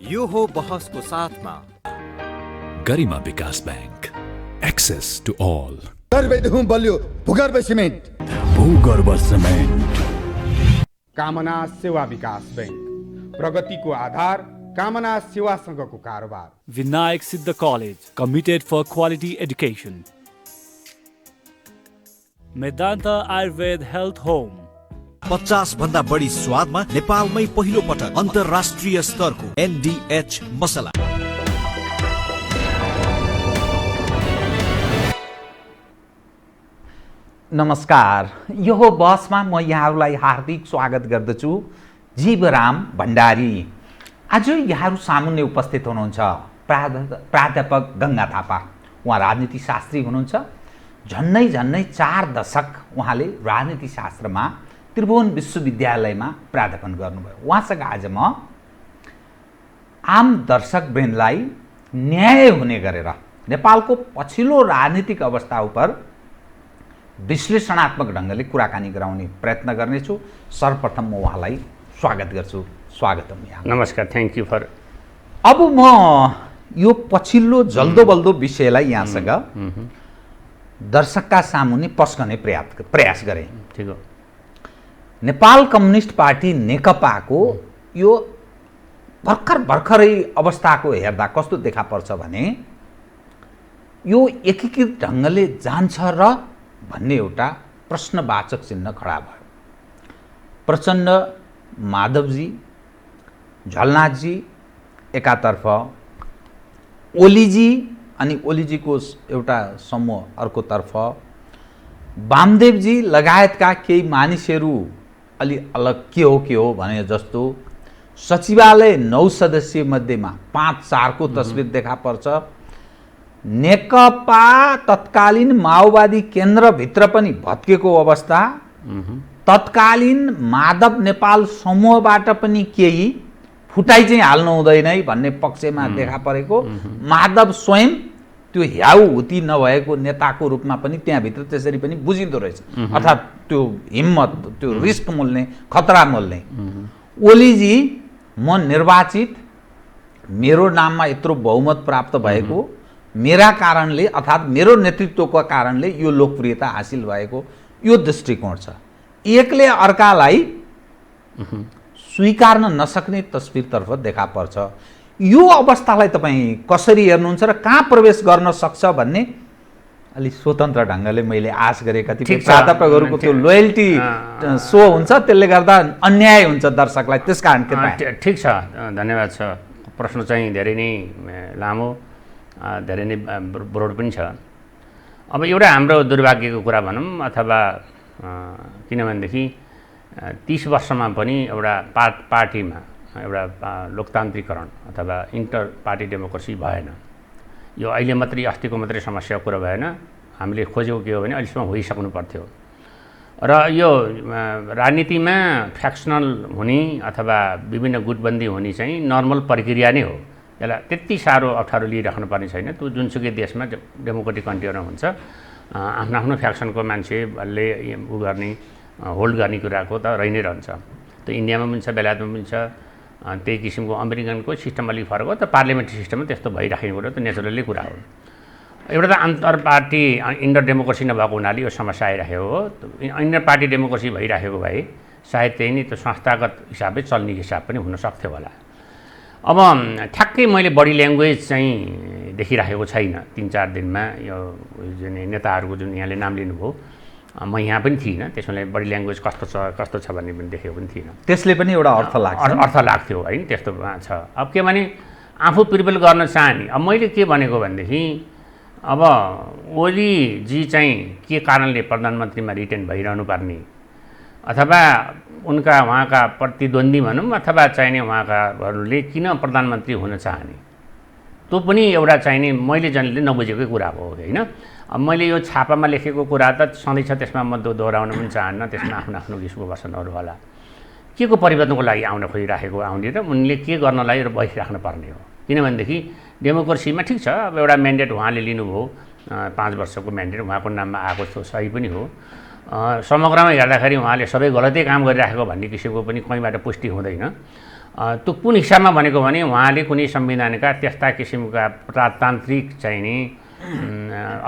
यो हो बहसको साथमा गरिमा विकास बैंक, एक्सेस टु ऑल। गर्भदेखि बलियो भूगर्भ सिमेन्ट, भूगर्भ सिमेन्ट। कामना सेवा विकास बैंक, प्रगतिको आधार कामना सेवासँगको कारोबार। Vinayak Siddha College, committed for quality education. Medanta Ayurved Health Home, 50 भन्दा बढी स्वादमा नेपालमै पहिलो पटक अन्तर्राष्ट्रिय स्तरको NDH मसला। नमस्कार, यो बसमा म यहाँहरूलाई हार्दिक स्वागत गर्दछु। जीवराम भण्डारी। आज यहाँहरू सामुन्ने उपस्थित हुनुहुन्छ प्राध्यापक गङ्गा थापा। उहाँ राजनीतिशास्त्री हुनुहुन्छ। झन्नै 4 दशक उहाँले राजनीतिशास्त्रमा त्रिभुवन विश्वविद्यालयमा प्राध्यापन गर्नुभयो। उहाँसँग आज म आम दर्शकवृन्दलाई न्याय हुने गरेर नेपालको पछिल्लो राजनीतिक अवस्था उप विश्लेषणात्मक ढङ्गले कुराकानी गराउने प्रयत्न गर्नेछु। सर्वप्रथम म उहाँलाई स्वागत गर्छु। स्वागतम यहाँ। नमस्कार, थ्याङ्क यू फर। अब म यो पछिल्लो जल्दो बल्दो विषयलाई यहाँसँग दर्शकका सामुन्ने पस्कने प्रयास गरेँ। ठिक हो। नेपाल कम्युनिस्ट पार्टी नेकपाको यो भर्खरै अवस्थाको हेर्दा कस्तो देखा पर्छ भने यो एकीकृत ढङ्गले जान्छ र भन्ने एउटा प्रश्नवाचक चिन्ह खडा भयो। प्रचण्ड, माधवजी, झलनाथजी एकातर्फ, ओलीजी अनि ओलीजीको एउटा समूह अर्कोतर्फ, वामदेवजी लगायतका केही मानिसहरू अलि अलग के हो भने जस्तो सचिवालय 9 सदस्यीय मध्येमा 5-4 को तस्बिर देखा पर्छ। नेकपा तत्कालीन माओवादी केन्द्रभित्र पनि भत्केको अवस्था, तत्कालीन माधव नेपाल समूहबाट पनि केही फुटाइ चाहिँ हाल्नु हुँदैन भन्ने पक्षमा देखा परेको। माधव स्वयं त्यो ह्याउ हुती नभएको नेताको रूपमा पनि त्यहाँभित्र त्यसरी पनि बुझिँदो रहेछ। अर्थात् त्यो हिम्मत, त्यो रिस्क मोल्ने, खतरा मोल्ने। ओलीजी म निर्वाचित, मेरो नाममा यत्रो बहुमत प्राप्त भएको, मेरा कारणले अर्थात् मेरो नेतृत्वको कारणले यो लोकप्रियता हासिल भएको, यो दृष्टिकोण छ। एकले अर्कालाई स्वीकार्न नसक्ने तस्बिरतर्फ देखा पर्छ। यो अवस्थालाई तपाईँ कसरी हेर्नुहुन्छ र कहाँ प्रवेश गर्न सक्छ भन्ने अलि स्वतन्त्र ढङ्गले मैले आश गरेँ। कतिपय प्राध्यापकहरूको त्यो लोयल्टी सो हुन्छ, त्यसले गर्दा अन्याय हुन्छ दर्शकलाई, त्यस कारण ठिक छ। धन्यवाद छ। प्रश्न चाहिँ धेरै नै लामो, धेरै नै ब्रोड पनि छ। अब एउटा हाम्रो दुर्भाग्यको कुरा भनौँ अथवा किनभनेदेखि 30 वर्षमा पनि एउटा पार्टीमा एउटा लोकतान्त्रिकरण अथवा इन्टर पार्टी डेमोक्रेसी भएन। यो अहिले मात्रै अस्तिको मात्रै समस्याको कुरा भएन। हामीले खोजेको के हो भने अहिलेसम्म होइसक्नु पर्थ्यो। र यो राजनीतिमा फ्याक्सनल हुने अथवा विभिन्न गुटबन्दी हुने चाहिँ नर्मल प्रक्रिया नै हो। यसलाई त्यति साह्रो अप्ठ्यारो लिइराख्नु पर्ने छैन। त्यो जुनसुकै देशमा डेमोक्रेटिक कन्ट्रीमा हुन्छ। आफ्नो फ्याक्सनको मान्छेले उ गर्ने, होल्ड गर्ने कुराको त रहि नै रहन्छ। त्यो इन्डियामा पनि छ, बेलायतमा पनि छ। त्यही किसिमको अमेरिकनको सिस्टम अलिक फरक हो। त पार्लियामेन्ट्री सिस्टममा त्यस्तो भइराखेको कुरा त नेचुरली कुरा हो। एउटा त अन्तर पार्टी इन्टर डेमोक्रेसी नभएको हुनाले यो समस्या आइराखेको हो। इन्टर पार्टी डेमोक्रेसी भइराखेको भए सायद त्यही नै त्यो संस्थागत हिसाबले चल्ने हिसाब पनि हुन सक्थ्यो होला। अब ठ्याक्कै मैले बडी ल्याङ्ग्वेज चाहिँ देखिराखेको छैन 3-4 दिनमा। यो जुन नेताहरूको जुन यहाँले नाम लिनुभयो, म यहाँ पनि थिइनँ। त्यसमा बडी ल्याङ्ग्वेज कस्तो छ भन्ने पनि देखेको पनि थिइनँ। त्यसले पनि एउटा अर्थ लाग्थ्यो होइन, त्यस्तो छ। अब के भने आफू प्रिपेयर गर्न चाहने। अब मैले के भनेको भनेदेखि अब ओलीजी चाहिँ के कारणले प्रधानमन्त्रीमा रिटेन भइरहनु पर्ने अथवा उहाँका प्रतिद्वन्दी भनौँ अथवा चाहिने उहाँकाहरूले किन प्रधानमन्त्री हुन चाहने, त्यो पनि एउटा चाहिने मैले जनले नबुझेकै कुरा हो होइन। अब मैले यो छापामा लेखेको कुरा त सधैँ छ, त्यसमा म दोहोऱ्याउन पनि चाहन्न। त्यसमा आफ्नो किसिमको वचनहरू होला। के को परिवर्तनको लागि आउन खोजिराखेको आउने र उनले के गर्नलाई बसिराख्नु पर्ने हो। किनभनेदेखि डेमोक्रेसीमा ठिक छ, अब एउटा म्यान्डेट उहाँले लिनुभयो, 5 वर्षको म्यान्डेट उहाँको नाममा आएको छ, सही पनि हो। समग्रमा हेर्दाखेरि उहाँले सबै गलतै काम गरिराखेको भन्ने किसिमको पनि कहीँबाट पुष्टि हुँदैन। त्यो कुन हिसाबमा भनेको भने उहाँले कुनै संविधानका त्यस्ता किसिमका प्रजातान्त्रिक चाहिँ नि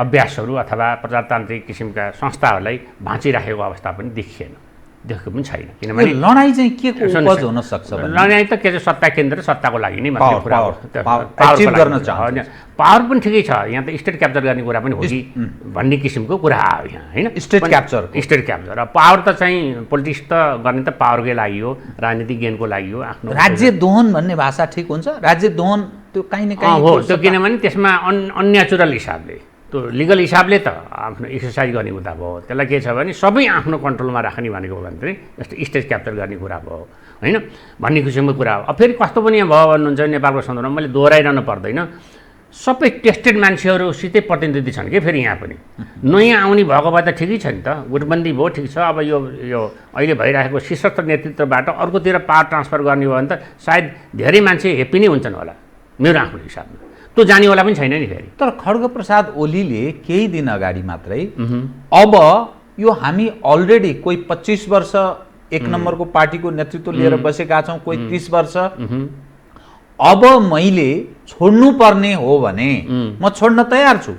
अभ्यासहरू अथवा प्रजातान्त्रिक किसिमका संस्थाहरूलाई भाँचिराखेको अवस्था पनि देखिएन, देखेको पनि छैन। किनभने लडाइँ चाहिँ के को उपज हुन सक्छ? लडाइँ त के चाहिँ सत्ता केन्द्र सत्ताको लागि नै मात्रै कुरा हो। पावर पनि ठिकै छ, यहाँ त स्टेट क्याप्चर गर्ने कुरा पनि हो कि भन्ने किसिमको कुरा आयो यहाँ, होइन? स्टेट क्याप्चर र पावर त चाहिँ पोलिटिक्स त गर्ने त पावरकै लागि हो, राजनीतिक गेनको लागि हो। आफ्नो राज्य दोहन भन्ने भाषा ठिक हुन्छ? राज्य दोहन त्यो काहीँ न काहीँ हो त्यो, किनभने त्यसमा अननेचुरल हिसाबले, त्यो लिगल हिसाबले त आफ्नो एक्सर्साइज गर्ने कुरा भयो। त्यसलाई के छ भने सबै आफ्नो कन्ट्रोलमा राख्ने भनेको हो भने चाहिँ जस्तो स्टेट क्याप्चर गर्ने कुरा भयो, होइन? भन्ने किसिमको कुरा हो। अब फेरि कस्तो पनि यहाँ भयो भन्नुहुन्छ नेपालको सन्दर्भमा मैले दोहोऱ्याइरहनु पर्दैन, सबै टेस्टेड मान्छेहरूसितै प्रतिनिधि छन् कि फेरि यहाँ पनि। नयाँ आउने भएको भए त ठिकै छ नि त, गुटबन्दी भयो ठिक छ। अब यो अहिले भइरहेको सशस्त्र नेतृत्वबाट अर्कोतिर पावर ट्रान्सफर गर्ने हो भने त सायद धेरै मान्छे हेप्पी नै हुन्छन् होला मेरो आफ्नो हिसाबमा, त्यो जानेवाला पनि छैन नि फेरि। तर खड्गप्रसाद ओलीले केही दिन अगाडि मात्रै अब यो हामी अलरेडी कोही 25 वर्ष एक नम्बरको पार्टीको नेतृत्व लिएर बसेका छौँ, कोही 30 वर्ष, अब मैले छोड्नुपर्ने हो भने म छोड्न तयार छु,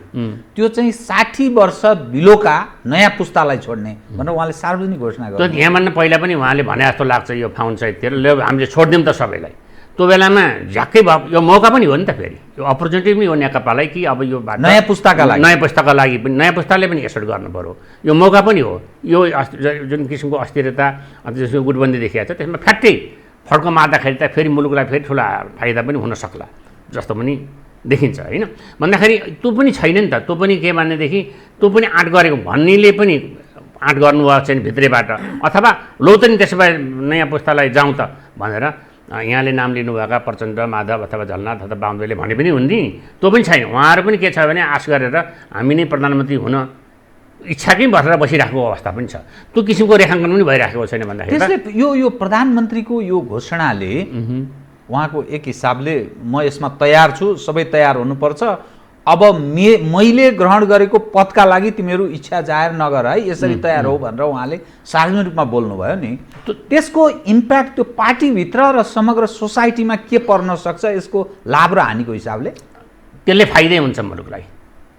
त्यो चाहिँ 60 वर्ष बिलोका नयाँ पुस्तालाई छोड्ने भनेर उहाँले सार्वजनिक घोषणा गर्नु। यहाँभन्दा पहिला पनि उहाँले भने जस्तो लाग्छ यो फाउन्ड साइडतिर हामीले छोडिदिउँ त सबैलाई। त्यो बेलामा झ्याक्कै भयो, यो मौका पनि हो नि त, फेरि यो अपर्च्युनिटी पनि हो नेकपालाई कि अब यो नयाँ पुस्ताका लागि पनि नयाँ पुस्ताले पनि एसोर्ट गर्नु पर्यो, यो मौका पनि हो। यो जुन किसिमको अस्थिरता जुन गुटबन्दी देखिएको छ त्यसमा फ्याट्टै फड्को मार्दाखेरि त फेरि मुलुकलाई फेरि ठुला फाइदा पनि हुन सक्ला जस्तो पनि देखिन्छ, होइन? भन्दाखेरि त्यो पनि छैन नि त, त्यो पनि के भनेदेखि त्यो पनि आँट गरेको भन्नेले पनि आँट गर्नुभएको छैन भित्रैबाट, अथवा लो त नि त्यसो भए नयाँ पुस्तालाई जाउँ त भनेर यहाँले नाम लिनुभएका प्रचण्ड, माधव अथवा झलनाथ अथवा बाहुनले भने पनि हुन् नि, त्यो पनि छैन। उहाँहरू पनि के छ भने आश गरेर हामी नै प्रधानमन्त्री हुन इच्छाकै भरेर बसिरहेको अवस्था पनि छ, त्यो किसिमको रेखाङ्कन पनि भइरहेको छैन। भन्दाखेरि त्यसले यो प्रधानमन्त्रीको यो घोषणाले उहाँको एक हिसाबले म यसमा तयार छु, सबै तयार हुनुपर्छ, अब मैले ग्रहण गरेको पदका लागि तिमीहरू इच्छा जाहेर नगर है, यसरी तयार हो भनेर उहाँले सार्वजनिक रूपमा बोल्नुभयो नि, त्यसको इम्प्याक्ट त्यो पार्टीभित्र र समग्र सोसाइटीमा के पर्न सक्छ? यसको लाभ र हानिको हिसाबले त्यसले फाइदै हुन्छ मुलुकलाई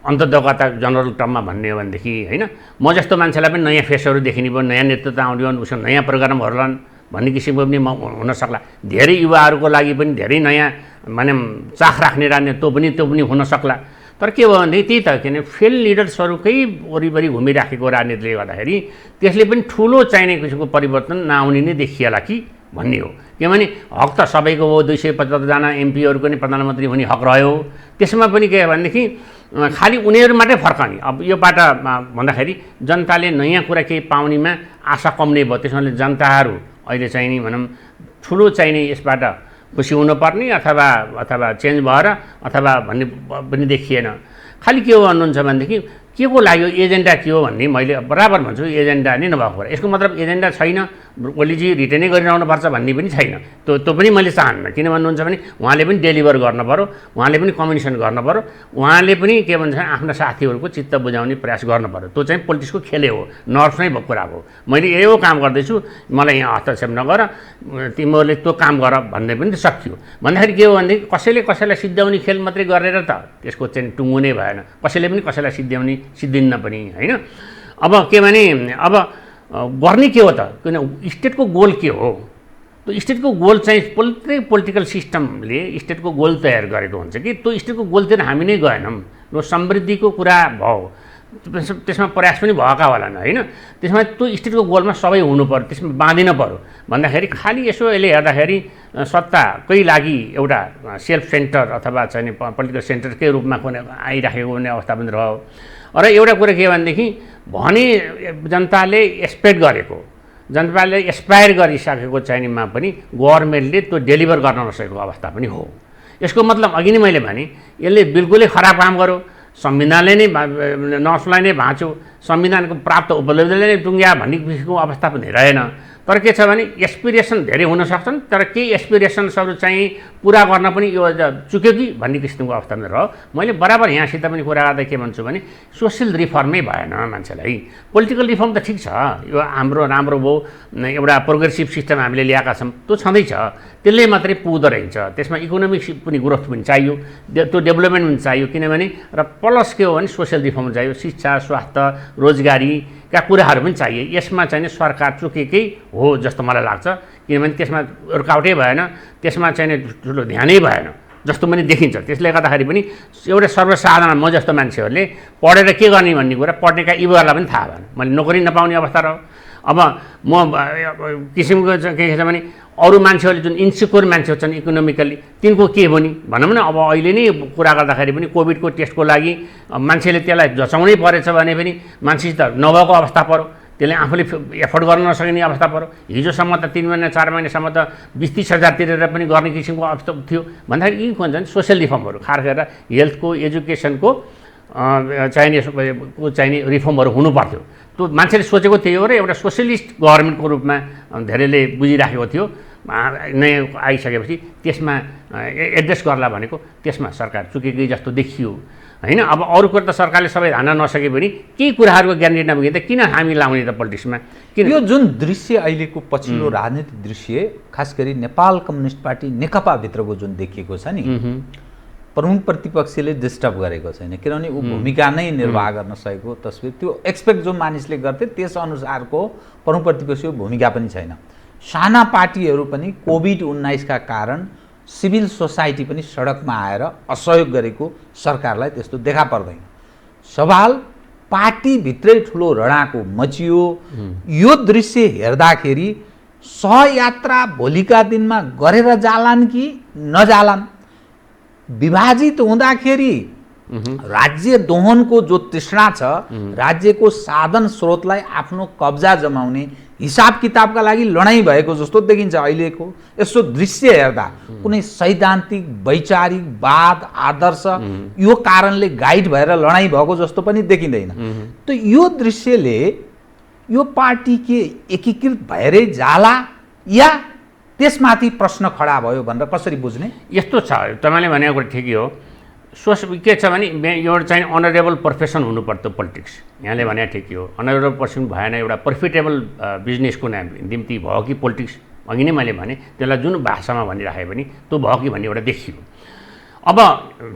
अन्ततगत जनरल टर्ममा भन्ने हो भनेदेखि, होइन? म जस्तो मान्छेलाई पनि नयाँ फेसहरू देखिने भयो, नयाँ नेतृत्व आउने भयो, उसको नयाँ प्रोग्रामहरू लान् भन्ने किसिमको पनि हुनसक्ला। धेरै युवाहरूको लागि पनि धेरै नयाँ माने चाख राख्ने त्यो पनि हुन सक्ला। तर के भयो भनेदेखि त्यही त, किन फेल लिडर्सहरूकै वरिपरि घुमिराखेको राजनीतिले गर्दाखेरि त्यसले पनि ठुलो चाहिने किसिमको परिवर्तन नआउने नै देखिएला कि भन्ने हो। किनभने हक त सबैको हो, 275जना एमपीहरूको नि प्रधानमन्त्री हुने हक रह्यो, त्यसमा पनि के भनेदेखि खालि उनीहरू मात्रै फर्कने। अब यो बाटा भन्दाखेरि जनताले नयाँ कुरा केही पाउनेमा आशा कम नै भयो, त्यसमाले जनताहरू अहिले चाहिँ नि भनौँ ठुलो चाहिने यसबाट खुसी हुनुपर्ने अथवा चेन्ज भएर अथवा भन्ने पनि देखिएन। खालि के हो भन्नुहुन्छ भनेदेखि के को लाग्यो एजेन्डा के हो भन्ने मैले बराबर भन्छु, एजेन्डा नै नभएको कुरा। यसको मतलब एजेन्डा छैन, ओलीजी रिटेनै गरिरहनुपर्छ भन्ने पनि छैन, त्यो पनि मैले चाहन्न। किन भन्नुहुन्छ भने उहाँले पनि डेलिभर गर्नु पऱ्यो, उहाँले पनि कम्युनिकेसन गर्नु पऱ्यो, उहाँले पनि के भन्छ आफ्ना साथीहरूको चित्त बुझाउने प्रयास गर्नु पऱ्यो। त्यो चाहिँ पोलिटिक्सको खेलै हो, नर्स नै भएको कुरा हो। मैले यो काम गर्दैछु, मलाई यहाँ हस्तक्षेप नगर, तिमीहरूले त्यो काम गर भन्ने पनि त सकियो। भन्दाखेरि के हो भनेदेखि कसैलाई सिद्ध्याउने खेल मात्रै गरेर त त्यसको चाहिँ टुङ्गो नै भएन, कसैले पनि कसैलाई सिद्धिन्न पनि, होइन? अब के भने अब गर्ने के हो त, किन स्टेटको गोल के हो? त्यो स्टेटको गोल चाहिँ पोलिटिकल सिस्टमले स्टेटको गोल तयार गरेको हुन्छ कि त्यो स्टेटको गोलतिर हामी नै गएनौँ। र समृद्धिको कुरा भयो, त्यसमा प्रयास पनि भएका होलान्, होइन? त्यसमा त्यो स्टेटको गोलमा सबै हुनु पर्यो, त्यसमा बाँधिन पर्यो। भन्दाखेरि खालि यसो यसले हेर्दाखेरि सत्ताकै लागि एउटा सेल्फ सेन्टर अथवा चाहिँ पोलिटिकल सेन्टरकै रूपमा कुनै आइराखेको हुने अवस्था पनि रह्यो। र एउटा कुरा के भनेदेखि जनताले एक्सपेक्ट गरेको, जनताले एस्पायर गरिसकेको चाहिनेमा पनि गभर्मेन्टले त्यो डेलिभर गर्न नसकेको अवस्था पनि हो। यसको मतलब अघि नै मैले भने यसले बिल्कुलै खराब काम गर्यो, संविधानले नै नर्सलाई नै भाँच्यो, संविधानको प्राप्त उपलब्धिले नै टुङ्ग्या भन्ने किसिमको अवस्था पनि रहेन। तर के छ भने एस्पिरेसन धेरै हुन सक्छन्, तर केही एस्पिरेसन्सहरू चाहिँ पुरा गर्न पनि यो चुक्यो कि भन्ने किसिमको अवस्थामा रह्यो। मैले बराबर यहाँसित पनि कुरा गर्दा के भन्छु भने सोसियल रिफर्मै भएन मान्छेलाई। पोलिटिकल रिफर्म त ठिक छ, यो हाम्रो राम्रो भयो, एउटा प्रोग्रेसिभ सिस्टम हामीले ल्याएका छौँ, त्यो छँदैछ, त्यसले मात्रै पुग्दो रहेछ। त्यसमा इकोनोमिक पनि ग्रोथ पनि चाहियो, त्यो डेभलपमेन्ट पनि चाहियो, किनभने र प्लस के हो भने सोसियल रिफर्म चाहियो, शिक्षा, स्वास्थ्य, रोजगारीका कुराहरू पनि चाहिए। यसमा चाहिँ सरकार चुकेकै हो जस्तो मलाई लाग्छ, किनभने त्यसमा रुकावटै भएन, त्यसमा चाहिँ ठुलो ध्यानै भएन जस्तो पनि देखिन्छ। त्यसले गर्दाखेरि पनि एउटा सर्वसाधारण म जस्तो मान्छेहरूले पढेर के गर्ने भन्ने कुरा पढ्नेका युवाहरूलाई पनि थाहा भएन। मैले नोकरी नपाउने अवस्था रह्यो। अब म किसिमको के छ भने अरू मान्छेहरूले जुन इन्सिक्योर मान्छेहरू छन् इकोनोमिकल्ली, तिनको के भने भनौँ न, अब अहिले नै कुरा गर्दाखेरि पनि कोभिडको टेस्टको लागि मान्छेले त्यसलाई झचाउनै परेछ भने पनि मान्छेसित नभएको अवस्था पऱ्यो, त्यसले आफूले एफोर्ड गर्न नसक्ने अवस्था पऱ्यो। हिजोसम्म त 3 महिना 4 महिनासम्म त 20-30 हजार तिरेर पनि गर्ने किसिमको अवस्था थियो। भन्दाखेरि यी भन्छन् सोसियल रिफर्महरू खास गरेर हेल्थको, एजुकेसनको चाहिने रिफर्महरू हुनु पर्थ्यो। त्यो मान्छेले सोचेको त्यही हो र एउटा सोसियलिस्ट गभर्मेन्टको रूपमा धेरैले बुझिराखेको थियो। नयाँ आइसकेपछि त्यसमा एड्रेस गर्ला भनेको त्यसमा सरकार चुकेकै जस्तो देखियो होइन। अब अरू कुरा त सरकारले सबै हान्न नसके पनि केही कुराहरूको ग्यारेन्टी नभए त किन हामी लाउने त पोलिटिक्समा? किन यो जुन दृश्य अहिलेको पछिल्लो राजनीतिक दृश्य खास गरी नेपाल कम्युनिस्ट पार्टी नेकपाभित्रको जुन देखिएको छ नि, प्रमुख प्रतिपक्षले डिस्टर्ब गरेको छैन, किनभने ऊ भूमिका नै निर्वाह गर्न सकेको तस्बिर त्यो एक्सपेक्ट जो मानिसले गर्थे त्यसअनुसारको प्रमुख प्रतिपक्षको भूमिका पनि छैन। साना पार्टीहरू पनि कोभिड-19 का कारण सिभिल सोसाइटी पनि सडकमा आएर असहयोग गरेको सरकारलाई त्यस्तो देखा पर्दैन। सवाल पार्टीभित्रै ठुलो रडाको मचियो। यो दृश्य हेर्दाखेरि सहयात्रा भोलिका दिनमा गरेर जालान् कि नजालान्? विभाजित हुँदाखेरि राज्य दोहनको जो तृष्णा छ, राज्यको साधन स्रोतलाई आफ्नो कब्जा जमाउने हिसाब किताबका लागि लडाईँ भएको जस्तो देखिन्छ अहिलेको यसो दृश्य हेर्दा। कुनै सैद्धान्तिक वैचारिक वाद आदर्श यो कारणले गाइड भएर लडाईँ भएको जस्तो पनि देखिँदैन। त यो दृश्यले यो पार्टी के एकीकृत भएरै जाला या त्यसमाथि प्रश्न खडा भयो भनेर कसरी बुझ्ने? यस्तो छ, तपाईँले भनेको कुरा ठिकै हो। के छ भने एउटा चाहिँ अनरेबल प्रोफेसन हुनुपर्थ्यो पोलिटिक्स। यहाँले भने ठिकै हो, अनरेबल प्रोफेसन भएन, एउटा प्रफिटेबल बिजनेसको निम्ति भयो कि पोलिटिक्स? अघि नै मैले भने त्यसलाई जुन भाषामा भनिराखेँ पनि त्यो भयो कि भन्ने एउटा देखियो। अब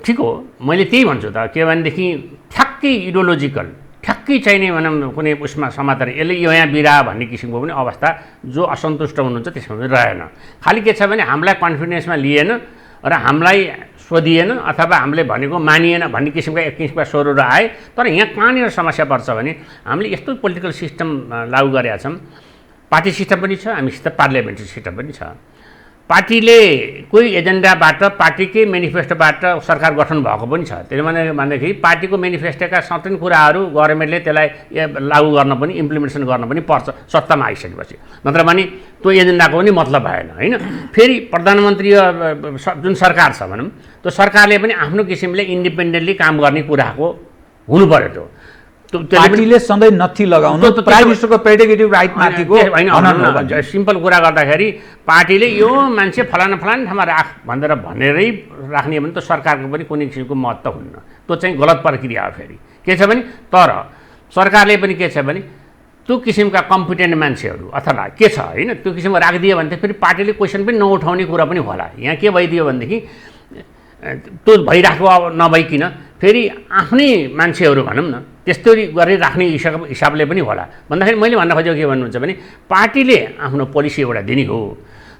ठिक हो, मैले त्यही भन्छु त, के भनेदेखि ठ्याक्कै इडियोलोजिकल ठ्याक्कै चाहिने भनौँ कुनै उसमा समाचार यसले यो यहाँ बिरा भन्ने किसिमको पनि अवस्था जो असन्तुष्ट हुनुहुन्छ त्यसमा पनि रहेन। खालि के छ भने हामीलाई कन्फिडेन्समा लिएन र हामीलाई सोधिएन अथवा हामीले भनेको मानिएन भन्ने किसिमका एक किसिमका स्वरहरू आए। तर यहाँ कहाँनिर समस्या पर्छ भने हामीले यस्तो पोलिटिकल सिस्टम लागू गरेका छौँ, पार्टी सिस्टम पनि छ, हामीसित पार्लियामेन्ट्री सिस्टम पनि छ। पार्टीले कोही एजेन्डाबाट पार्टीकै मेनिफेस्टोबाट सरकार गठन भएको पनि छ। त्यसले भन्दाखेरि पार्टीको मेनिफेस्टोका सर्टेन कुराहरू गभर्मेन्टले त्यसलाई लागू गर्न पनि इम्प्लिमेन्टेसन गर्न पनि पर्छ सत्तामा आइसकेपछि, नत्र भने त्यो एजेन्डाको पनि मतलब भएन होइन। फेरि प्रधानमन्त्री जुन सरकार छ भनौँ, त्यो सरकारले पनि आफ्नो किसिमले इन्डिपेन्डेन्टली काम गर्ने कुराको हुनु पर्यो। पार्टीले सधैँ नथी लगाउनु प्राइम मिनिस्टरको प्रेरोगेटिभ राइट माथिको होइन। सिम्पल कुरा गर्दाखेरि पार्टीले यो मान्छे फलाना फलाना ठाउँमा राख भनेरै राख्ने भने त सरकारको पनि कुनै किसिमको महत्त्व हुन्न, त्यो चाहिँ गलत प्रक्रिया हो। फेरि के छ भने तर सरकारले पनि के छ भने त्यो किसिमका कम्पिटेन्ट मान्छेहरू अथवा के छ होइन त्यो किसिमको राखिदियो भने त फेरि पार्टीले क्वेसन पनि नउठाउने कुरा पनि होला। यहाँ के भइदियो भनेदेखि त्यो भइराखेको नभइकन फेरि आफ्नै मान्छेहरू भनौँ न त्यस्तै गरेर राख्ने हिसाबले पनि होला। भन्दाखेरि मैले भन्न खोजेको के भन्नुहुन्छ भने पार्टीले आफ्नो पोलिसी एउटा दिने हो।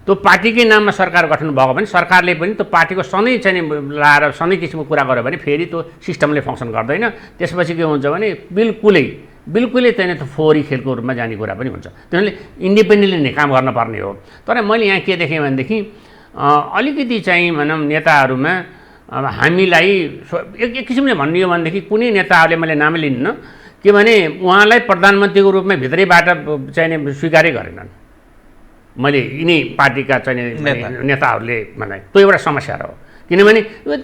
त्यो पार्टीकै नाममा सरकार गठन भएको भने सरकारले पनि त्यो पार्टीको सधैँ चाहिँ लाएर सधैँ किसिमको कुरा गर्यो भने फेरि त्यो सिस्टमले फङ्सन गर्दैन। त्यसपछि के हुन्छ भने बिल्कुलै चाहिँ त्यो फोहोरी खेलको रूपमा जाने कुरा पनि हुन्छ। त्यसैले इन्डिपेन्डेन्टली नै काम गर्नुपर्ने हो। तर मैले यहाँ के देखेँ भनेदेखि अलिकति चाहिँ भनौँ नेताहरूमा अब हामीलाई एक किसिमले भन्ने हो भनेदेखि कुनै नेताहरूले मैले नाम लिन्न के भने उहाँलाई प्रधानमन्त्रीको रूपमा भित्रैबाट चाहिँ स्वीकारै गरेनन्। मैले यिनै पार्टीका चाहिँ नेताहरूले मलाई त्यो एउटा समस्या हो। किनभने ऊ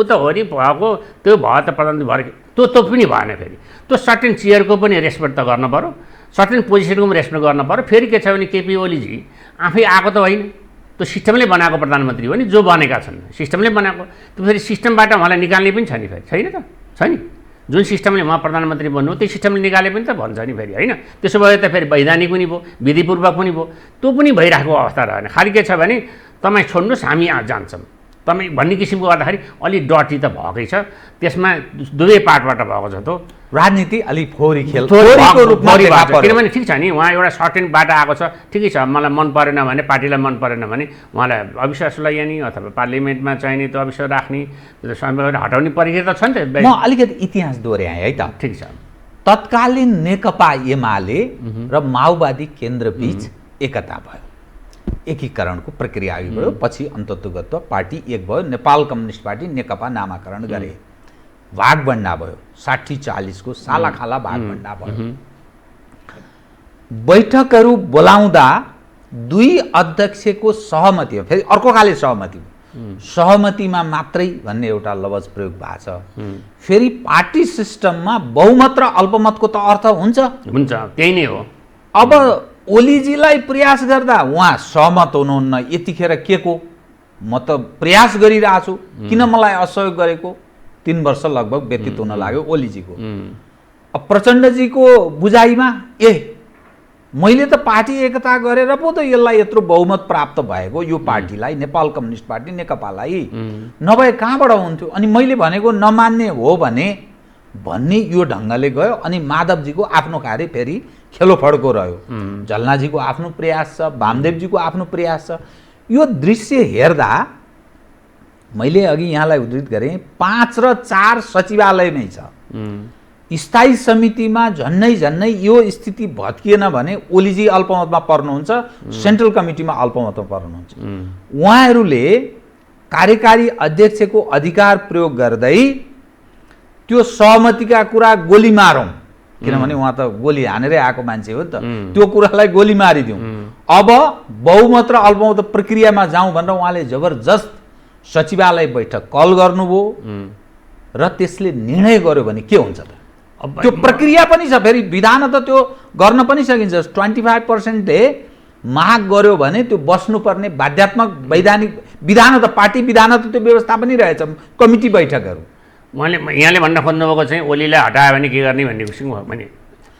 त हो नि भएको त्यो भयो त प्रधानमन्त्री भयो त्यो पनि भएन। फेरि त्यो सर्टेन चेयरको पनि रेस्पेक्ट त गर्नु पऱ्यो, सर्टेन पोजिसनको पनि रेस्पेक्ट गर्न पर्यो। फेरि के छ भने केपी ओलीजी आफै आएको त होइन, त्यो सिस्टमले बनाएको प्रधानमन्त्री हो नि, जो बनेका छन् सिस्टमले बनाएको। त्यो फेरि सिस्टमबाट उहाँलाई निकाल्ने पनि छ नि, फेरि छैन त, छ नि, जुन सिस्टमले उहाँ प्रधानमन्त्री बन्नु त्यही सिस्टमले निकाले पनि त भन्छ नि फेरि, होइन। त्यसो भए त फेरि वैधानिक पनि भयो, विधिपूर्वक पनि भयो, त्यो पनि भइरहेको अवस्था रहेन। खालि के छ भने तपाईँ छोड्नुहोस् हामी जान्छौँ तपाईँ भन्ने किसिमको गर्दाखेरि अलिक डटी त भएकै छ। त्यसमा दुवै पार्टबाट भएको छ। त राजनीति अलिक फोहोरी खेल किनभने ठिक छ नि, उहाँ एउटा सर्टेन बाटो आएको छ, ठिकै छ, मलाई मन परेन भने, पार्टीलाई मन परेन भने उहाँलाई अविश्वास लगाइने अथवा पार्लियामेन्टमा चाहिने त्यो अविश्वास राख्ने, हटाउने प्रक्रिया त छ नि त। म अलिकति इतिहास दोहोऱ्याएँ है त। ठिक छ। तत्कालीन नेकपा एमाले र माओवादी केन्द्रबीच एकता भयो, एकीकरणको प्रक्रिया अघि बढ्यो। पछि अन्ततोगत्व पार्टी एक भयो, नेपाल कम्युनिस्ट पार्टी नेकपा नामाकरण गरे, भागभण्डा भयो, 60-40 को सालाखाला भागभण्डा भयो। बैठकहरू बोलाउँदा दुई अध्यक्षको सहमति हो, फेरि अर्को खाले सहमति हो, सहमतिमा मात्रै भन्ने एउटा लवज प्रयोग भएको छ। फेरि पार्टी सिस्टममा बहुमत र अल्पमतको त अर्थ हुन्छ, त्यही नै हो। अब ओलीजीलाई प्रयास गर्दा उहाँ सहमत हुनुहुन्न, यतिखेर के को म त प्रयास गरिरहेको छु, किन मलाई असहयोग गरेको, 3 वर्ष लगभग व्यतीत हुन लाग्यो ओलीजीको। अब प्रचण्डजीको बुझाइमा मैले त पार्टी एकता गरेर पो त यसलाई यत्रो बहुमत प्राप्त भएको, यो पार्टीलाई, नेपाल कम्युनिस्ट पार्टी नेकपालाई, नभए कहाँबाट हुन्थ्यो। अनि मैले भनेको नमान्ने हो भने भन्ने यो ढङ्गले गयो। अनि माधवजीको आफ्नो कार्य फेरि खेलोफडको रह्यो, झलनाजीको आफ्नो प्रयास छ, वामदेवजीको आफ्नो प्रयास छ। यो दृश्य हेर्दा मैले अघि यहाँलाई उद्धृत गरेँ, 5 र 4 सचिवालयमै छ। स्थायी समितिमा झन्नै यो स्थिति भत्किएन भने ओलीजी अल्पमतमा पर्नुहुन्छ, सेन्ट्रल कमिटीमा अल्पमतमा पर्नुहुन्छ। उहाँहरूले कार्यकारी अध्यक्षको अधिकार प्रयोग गर्दै त्यो सहमतिका कुरा गोली मारौँ, किनभने उहाँ त गोली हानेरै आएको मान्छे हो नि त, त्यो कुरालाई गोली मारिदिउँ, अब बहुमत र अल्पमत प्रक्रियामा जाउँ भनेर उहाँले जबरजस्त सचिवालय बैठक कल गर्नुभयो र त्यसले निर्णय गर्यो भने के हुन्छ त? त्यो प्रक्रिया पनि छ, फेरि विधान त त्यो गर्न पनि सकिन्छ। 25%ले माग गर्यो भने त्यो बस्नुपर्ने बाध्यात्मक वैधानिक विधान त, पार्टी विधान त त्यो व्यवस्था पनि रहेछ, कमिटी बैठकहरू। उहाँले यहाँले भन्न खोज्नुभएको चाहिँ ओलीलाई हटायो भने के गर्ने भन्ने किसिमको हो भने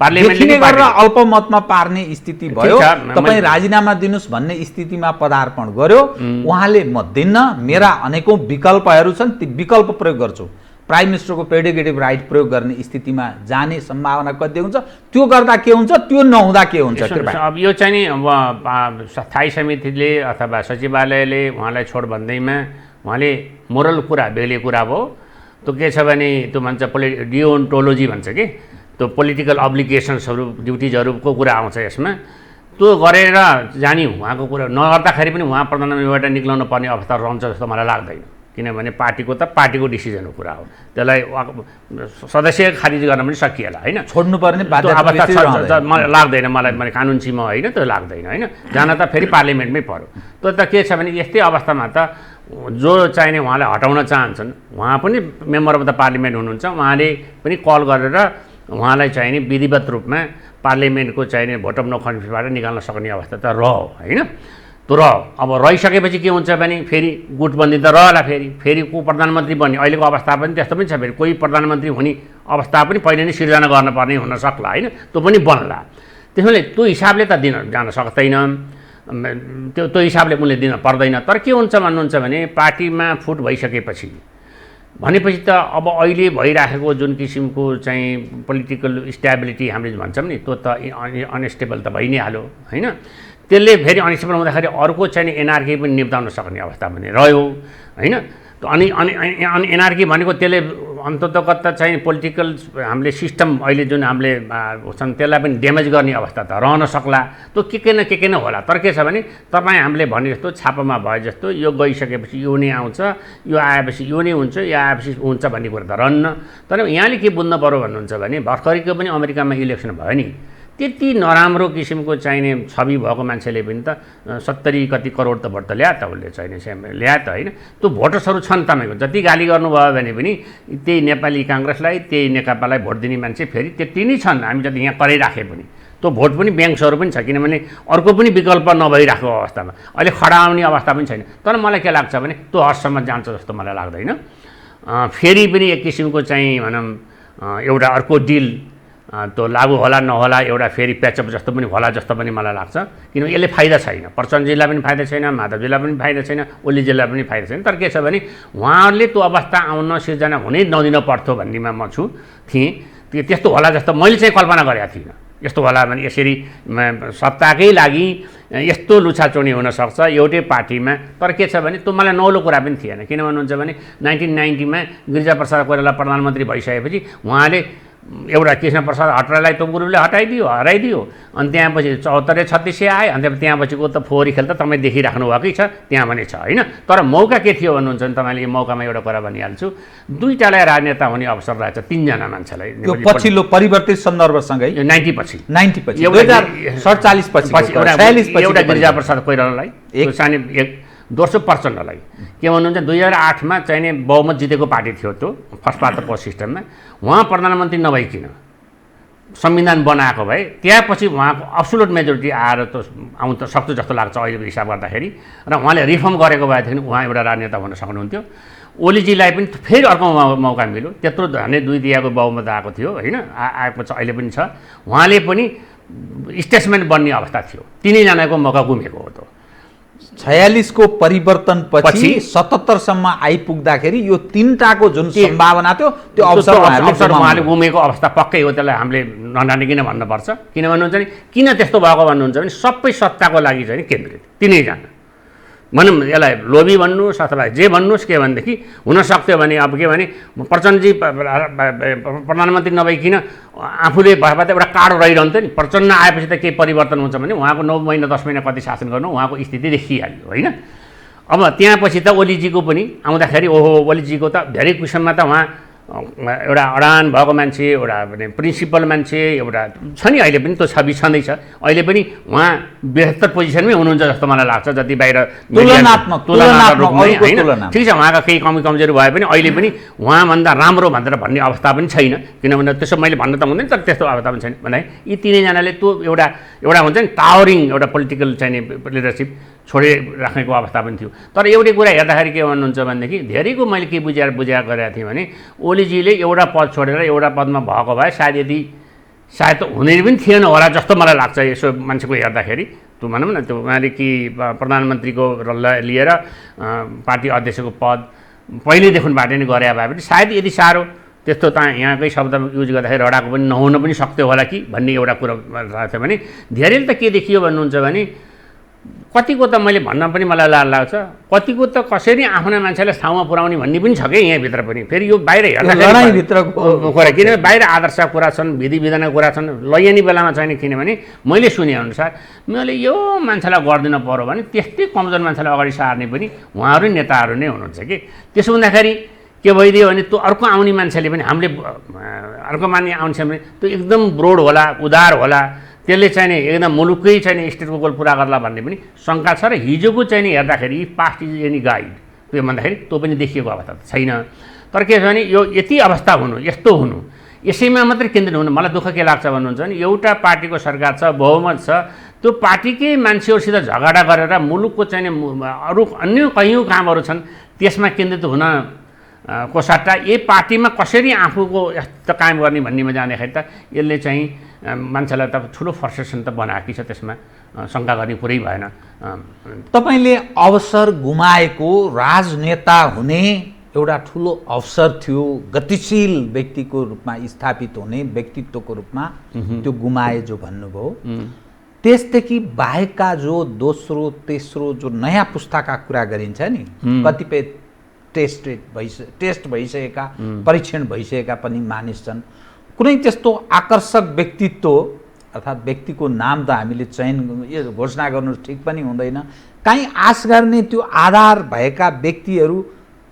पार्लियामेन्टले गरेर अल्पमतमा पार्ने स्थिति भयो। तपाईँ राजीनामा दिनुहोस् भन्ने स्थितिमा पदार्पण गर्यो। उहाँले म दिन्न, मेरा अनेकौं विकल्पहरू छन्, ती विकल्प प्रयोग गर्छु। प्राइम मिनिस्टरको प्रेरोगेटिभ राइट प्रयोग गर्ने स्थितिमा जाने सम्भावना कति हुन्छ, त्यो गर्दा के हुन्छ, त्यो नहुँदा के हुन्छ? अब यो चाहिँ नि अब स्थायी समितिले अथवा सचिवालयले उहाँलाई छोड भन्दैमा उहाँले मोरल कुरा, बेग्लै कुरा भयो। त्यो के छ भने त्यो भन्छ डिओन्टोलोजी भन्छ कि, त्यो पोलिटिकल अब्लिगेसन्सहरू, ड्युटिजहरूको कुरा आउँछ यसमा। त्यो गरेर जाने उहाँको कुरा नगर्दाखेरि पनि उहाँ प्रधानमन्त्रीबाट निक्लाउनु पर्ने अवस्था रहन्छ जस्तो मलाई लाग्दैन, किनभने पार्टीको त पार्टीको डिसिजनको कुरा हो, त्यसलाई सदस्य खारिज गर्न पनि सकिएला, होइन, छोड्नुपर्ने अवस्था मलाई लाग्दैन, मलाई कानुन सीमा होइन त्यो लाग्दैन, होइन, जान त फेरि पार्लियामेन्टमै पर्यो। त्यो त के छ भने यस्तै अवस्थामा त जो चाहिने उहाँलाई हटाउन चाहन्छन्, उहाँ पनि मेम्बर अफ द पार्लियामेन्ट हुनुहुन्छ, उहाँले पनि कल गरेर उहाँलाई चाहिने विधिवत रूपमा पार्लियामेन्टको चाहिने भोट अफ नो कन्फिडेन्सबाट निकाल्न सक्ने अवस्था त रह्यो, होइन। त्यो अब रहिसकेपछि के हुन्छ भने फेरि गुटबन्दी त रहला, फेरि को प्रधानमन्त्री बन्ने, अहिलेको अवस्था पनि त्यस्तो पनि छ, फेरि कोही प्रधानमन्त्री हुने अवस्था पनि पहिले नै सिर्जना गर्नुपर्ने हुन सक्ला, होइन, त्यो पनि बन्ला। त्यसैले त्यो हिसाबले त जान सक्दैन, त्यो हिसाबले उनले दिन पर्दैन। तर के हुन्छ भन्नुहुन्छ भने पार्टीमा फुट भइसकेपछि भनेपछि त अब अहिले भइराखेको जुन किसिमको चाहिँ पोलिटिकल स्टेबिलिटी हामीले भन्छौँ नि, त्यो त अनस्टेबल त भइ नै हाल्यो, होइन। त्यसले फेरि अनस्टेबल हुँदाखेरि अर्को चाहिँ एनआरकी पनि निप्टाउन सक्ने अवस्था पनि रह्यो, होइन। अनि एनआरकी भनेको त्यसले अन्ततोगत्त चाहिँ पोलिटिकल हामीले सिस्टम अहिले जुन हामीले छन् त्यसलाई पनि ड्यामेज गर्ने अवस्था त रहन सक्ला। त्यो के न होला। तर के छ भने तपाईँ हामीले भने जस्तो छापामा भए जस्तो यो गइसकेपछि यो नै आउँछ, यो आएपछि यो नै हुन्छ, यो आएपछि हुन्छ भन्ने कुरा त रहन्न। तर यहाँले के बुझ्नु पर्यो भन्नुहुन्छ भने भर्खरको पनि अमेरिकामा इलेक्सन भयो नि, त्यति नराम्रो किसिमको चाहिने छवि भएको मान्छेले पनि त 70 कति करोड त भोट त ल्या त उसले चाहिने ल्या त, होइन। त्यो भोटर्सहरू छन्, तपाईँको जति गाली गर्नुभयो भने पनि त्यही नेपाली काङ्ग्रेसलाई, त्यही नेकपालाई भोट दिने मान्छे फेरि त्यति नै छन्, हामी जति यहाँ कराइराखे पनि। त्यो भोट पनि ब्याङ्क्सहरू पनि छ, किनभने अर्को पनि विकल्प नभइरहेको अवस्थामा अहिले खडा आउने अवस्था पनि छैन। तर मलाई के लाग्छ भने त्यो हदसम्म जान्छ जस्तो मलाई लाग्दैन। फेरि पनि एक किसिमको चाहिँ भनौँ एउटा अर्को डिल त्यो लागु होला नहोला, एउटा फेरि प्याचअप जस्तो पनि होला जस्तो पनि मलाई लाग्छ, किनभने यसले फाइदा छैन, प्रचण्डजीलाई पनि फाइदा छैन, माधवजीलाई पनि फाइदा छैन, ओलीजीलाई पनि फाइदा छैन। तर के छ भने उहाँहरूले त्यो अवस्था आउन सिर्जना हुनै नदिन पर्थ्यो भन्नेमा म थिएँ। त्यस्तो होला जस्तो मैले चाहिँ कल्पना गरेको थिइनँ। यस्तो होला भने यसरी सत्ताकै लागि यस्तो लुछाचोडी हुनसक्छ एउटै पार्टीमा। तर के छ भने त्यो मलाई नौलो कुरा पनि थिएन। किन भन्नुहुन्छ भने 1990मा गिरिजाप्रसाद कोइराला प्रधानमन्त्री भइसकेपछि उहाँले एउटा कृष्णप्रसाद हटराईलाई त्यो ग्रुपले हराइदियो। अनि त्यहाँपछि 74-36 आयो। अनि त्यहाँपछिको त फोहोरी खेल त तपाईँ देखिराख्नु भएकै छ, त्यहाँ पनि छ होइन। तर मौका के थियो भन्नुहुन्छ भने तपाईँले यो मौकामा एउटा कुरा भनिहाल्छु, दुईटालाई राजनेता हुने अवसर रहेछ, 3 जना मान्छेलाई। यो पछिल्लो परिवर्तित सन्दर्भसँगै 90 पछि 2047 पछि एउटा गिरिजाप्रसाद कोइरालालाई, सानी दोस्रो प्रचण्डलाई। के भन्नुहुन्छ 2008मा चाहिने बहुमत जितेको पार्टी थियो त्यो फर्स्ट पार्ट पोस्ट सिस्टममा, उहाँ प्रधानमन्त्री नभइकन संविधान बनाएको भए त्यहाँपछि उहाँको अब्सोल्युट मेजोरिटी आएर त आउन त सक्छ जस्तो लाग्छ अहिलेको हिसाब गर्दाखेरि। र उहाँले रिफर्म गरेको भएदेखि उहाँ एउटा राजनेता हुन सक्नुहुन्थ्यो। ओलीजीलाई पनि फेरि अर्को मौका मिल्यो, त्यत्रो भने 2 दियाको बहुमत आएको थियो होइन, आएको छ, अहिले पनि छ। उहाँले पनि स्टेटसम्यान बन्ने अवस्था थियो, 3 जनाको मौका गुमेको हो। त 46 को परिवर्तन पछि 77 सम्म आइपुग्दाखेरि यो 3टाको जुन सम्भावना थियो त्यो अवसर उहाँले गुमेको अवस्था पक्कै हो। त्यसलाई हामीले ननानिकन भन्नुपर्छ। किन भन्नुहुन्छ भने किन त्यस्तो भएको भन्नुहुन्छ भने सबै सत्ताको लागि चाहिँ केन्द्रित 3 जना भनौँ, यसलाई लोभी भन्नुहोस् अथवा जे भन्नुहोस्। के भनेदेखि हुनसक्थ्यो भने अब के भने प्रचण्डजी प्रधानमन्त्री नभइकन आफूले भएबाट एउटा कार्ड रहिरहन्थ्यो नि। प्रचण्ड आएपछि त केही परिवर्तन हुन्छ भने उहाँको 9 महिना 10 महिना कति शासन गर्नु उहाँको स्थिति देखिहाल्यो होइन। अब त्यहाँपछि त ओलीजीको पनि आउँदाखेरि ओहो ओलीजीको त धेरै किसिममा त उहाँ एउटा अडान भएको मान्छे, एउटा प्रिन्सिपल मान्छे एउटा छ नि, अहिले पनि त्यो छवि छँदैछ। अहिले पनि उहाँ बेहतर पोजिसनमै हुनुहुन्छ जस्तो मलाई लाग्छ, जति बाहिर तुलनात्मक रूपमै होइन। ठिक छ, उहाँका केही कमी कमजोरी भए पनि अहिले पनि उहाँभन्दा राम्रो भनेर भन्ने अवस्था पनि छैन। किनभने त्यसो मैले भन्न त हुँदैन, तर त्यस्तो अवस्था पनि छैन भने यी 3 जनाले त्यो एउटा हुन्छ नि टावरिङ एउटा पोलिटिकल चाहिने लिडरसिप छोडिराखेको अवस्था पनि थियो। तर एउटै कुरा हेर्दाखेरि के भन्नुहुन्छ भनेदेखि धेरैको मैले के बुझेर गरेको थिएँ भने ओलीजीले एउटा पद छोडेर एउटा पदमा भएको भए सायद हुने पनि थिएन होला जस्तो मलाई लाग्छ। यसो मान्छेको हेर्दाखेरि त्यो भनौँ न, त्यो उहाँले कि प्रधानमन्त्रीको लिएर पार्टी अध्यक्षको पद पहिल्यैदेखिबाट नै गरे भए पनि सायद यदि साह्रो त्यस्तो त यहाँकै शब्द युज गर्दाखेरि रडाको पनि नहुन पनि सक्थ्यो होला कि भन्ने एउटा कुरा रहेको थियो। भने धेरैले त के देखियो भन्नुहुन्छ भने कतिको त मैले भन्न पनि मलाई लाज लाग्छ, कतिको त कसरी आफ्ना मान्छेलाई ठाउँमा पुर्याउने भन्ने पनि छ कि यहाँभित्र पनि। फेरि यो बाहिर हेर्दाखेरि कुरा, किनभने बाहिर आदर्श कुरा छन्, विधि विधानका कुरा छन्, लैजाने बेलामा छैन। किनभने मैले सुनेअनुसार मैले यो मान्छेलाई गर्दिन पऱ्यो भने त्यस्तै कमजोर मान्छेलाई अगाडि सार्ने पनि उहाँहरू नेताहरू नै हुनुहुन्छ कि। त्यसो हुँदाखेरि के भइदियो भने त्यो अर्को आउने मान्छेले पनि हामीले अर्को मान्ने आउँछ भने त्यो एकदम ब्रोड होला, उदार होला, त्यसले चाहिँ नि एकदम मुलुककै चाहिँ स्टेटको गोल पुरा गर्ला भन्ने पनि शङ्का छ। र हिजोको चाहिँ नि हेर्दाखेरि पास्ट इज एनी गाइड त्यो भन्दाखेरि त्यो पनि देखिएको अवस्था छैन। तर के छ भने यो यति अवस्था हुनु, यस्तो हुनु, यसैमा मात्रै केन्द्रित हुनु मलाई दुःख के लाग्छ भन्नुहुन्छ भने एउटा पार्टीको सरकार छ, बहुमत छ, त्यो पार्टीकै मान्छेहरूसित झगडा गरेर मुलुकको चाहिँ अरू अन्य कैयौँ कामहरू छन् त्यसमा केन्द्रित हुन को सट्टा यही पार्टीमा कसरी आफूको यस्तो कायम गर्ने भन्नेमा जाँदाखेरि त यसले चाहिँ मान्छेलाई त ठुलो फ्रस्ट्रेसन त बनाएकै छ। त्यसमा शङ्का गर्ने कुरै भएन। तपाईँले अवसर गुमाएको राजनेता हुने एउटा ठुलो अवसर थियो, गतिशील व्यक्तिको रूपमा स्थापित हुने व्यक्तित्वको रूपमा त्यो गुमाए जो भन्नुभयो, त्यसदेखि बाहेकका जो दोस्रो तेस्रो जो नयाँ पुस्ताका कुरा गरिन्छ नि, कतिपय टेस्ट भइसकेका परीक्षण भइसकेका पनि मानिस छन्, कुनै त्यस्तो आकर्षक व्यक्तित्व अर्थात् व्यक्तिको नाम त हामीले चयन घोषणा गर्नु ठिक पनि हुँदैन, काहीँ आश गर्ने त्यो आधार भएका व्यक्तिहरू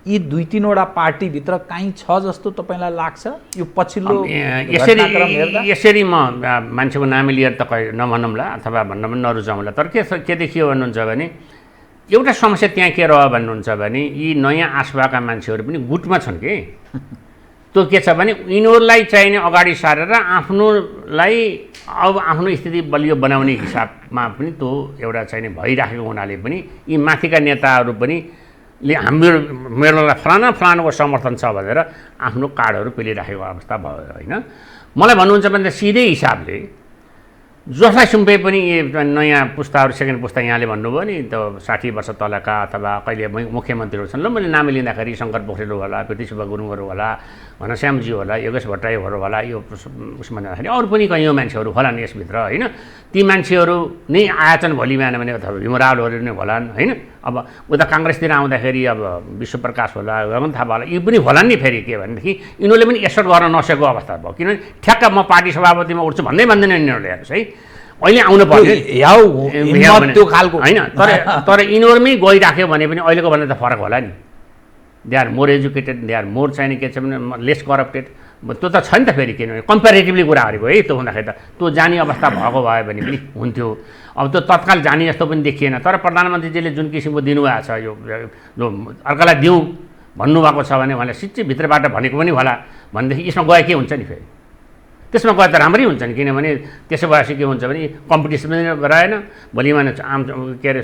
यी 2-3वटा पार्टीभित्र काहीँ छ जस्तो तपाईँलाई लाग्छ? यो पछिल्लो यसरी म मान्छेको नामै लिएर त नभनौँला अथवा भन्न पनि नरुचाउँला। तर के देखियो भन्नुहुन्छ भने एउटा समस्या त्यहाँ के रह्यो भन्नुहुन्छ भने यी नयाँ आश भएका मान्छेहरू पनि गुटमा छन् कि त्यो के छ भने यिनीहरूलाई चाहिने अगाडि सारेर आफ्नोलाई अब आफ्नो स्थिति बलियो बनाउने हिसाबमा पनि त्यो एउटा चाहिने भइराखेको हुनाले पनि यी माथिका नेताहरू पनि मेरोलाई फलानाको समर्थन छ भनेर आफ्नो कार्डहरू पेलिराखेको अवस्था भयो होइन। मलाई भन्नुहुन्छ भने सिधै हिसाबले जसलाई सुम्पे पनि नयाँ पुस्ताहरू सेकेन्ड पुस्ता यहाँले भन्नुभयो नि त्यो 60 वर्ष तलका अथवा कहिले मुख्यमन्त्रीहरू छन् ल मैले नाम लिँदाखेरि शङ्कर पोखरेल होला, पृथ्वी सुब्बा गुरुङहरू होला, घनश्यामजी होला, योगेश भट्टराईहरू होला, यो उसमा जाँदाखेरि अरू पनि कैयौँ मान्छेहरू होलान् यसभित्र होइन। ती मान्छेहरू नै आएछन् भोलि बिहान भने अथवा भीमरावहरू नै होलान् होइन। अब उता काङ्ग्रेसतिर आउँदाखेरि अब विश्वप्रकाश होला, गगन थापा होला, यी पनि होलान् नि। फेरि के भनेदेखि यिनीहरूले पनि यसो गर्न नसकेको अवस्था भयो, किनभने ठ्याक्क म पार्टी सभापतिमा उठ्छु भन्दै भन्दैन यिनीहरूले हेर्नुहोस् है। अहिले आउनु पर्ने त्यो खालको होइन, तर यिनीहरूमै गइराख्यो भने पनि अहिलेको भन्दा त फरक होला नि। They are more educated, they are more चाहिने के छ भने लेस करप्टेड, त्यो त छ नि त। फेरि किनभने कम्पेरिटिभली कुरा गरेको है, त्यो हुँदाखेरि त त्यो जाने अवस्था भएको भयो भने पनि हुन्थ्यो। अब त्यो तत्काल जाने जस्तो पनि देखिएन। तर प्रधानमन्त्रीजीले जुन किसिमको दिनुभएको छ यो अर्कालाई दिउँ भन्नुभएको छ भने उहाँले सिच्ची भित्रबाट भनेको पनि होला भनेदेखि यसमा गए के हुन्छ नि। फेरि त्यसमा गए त राम्रै हुन्छ नि, किनभने त्यसो भएपछि के हुन्छ भने कम्पिटिसन पनि रहेन। भोलिमा आम के अरे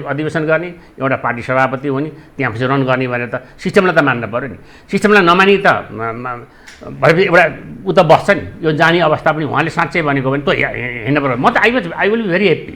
अधिवेशन गर्ने, एउटा पार्टी सभापति हुने, त्यहाँपछि रन गर्ने भनेर त सिस्टमलाई त मान्नु पऱ्यो नि। सिस्टमलाई नमानी त भएपछि एउटा ऊ त बस्छ नि। यो जाने अवस्था पनि उहाँले साँच्चै भनेको भने त हिँड्नु पऱ्यो। म त I will be very happy.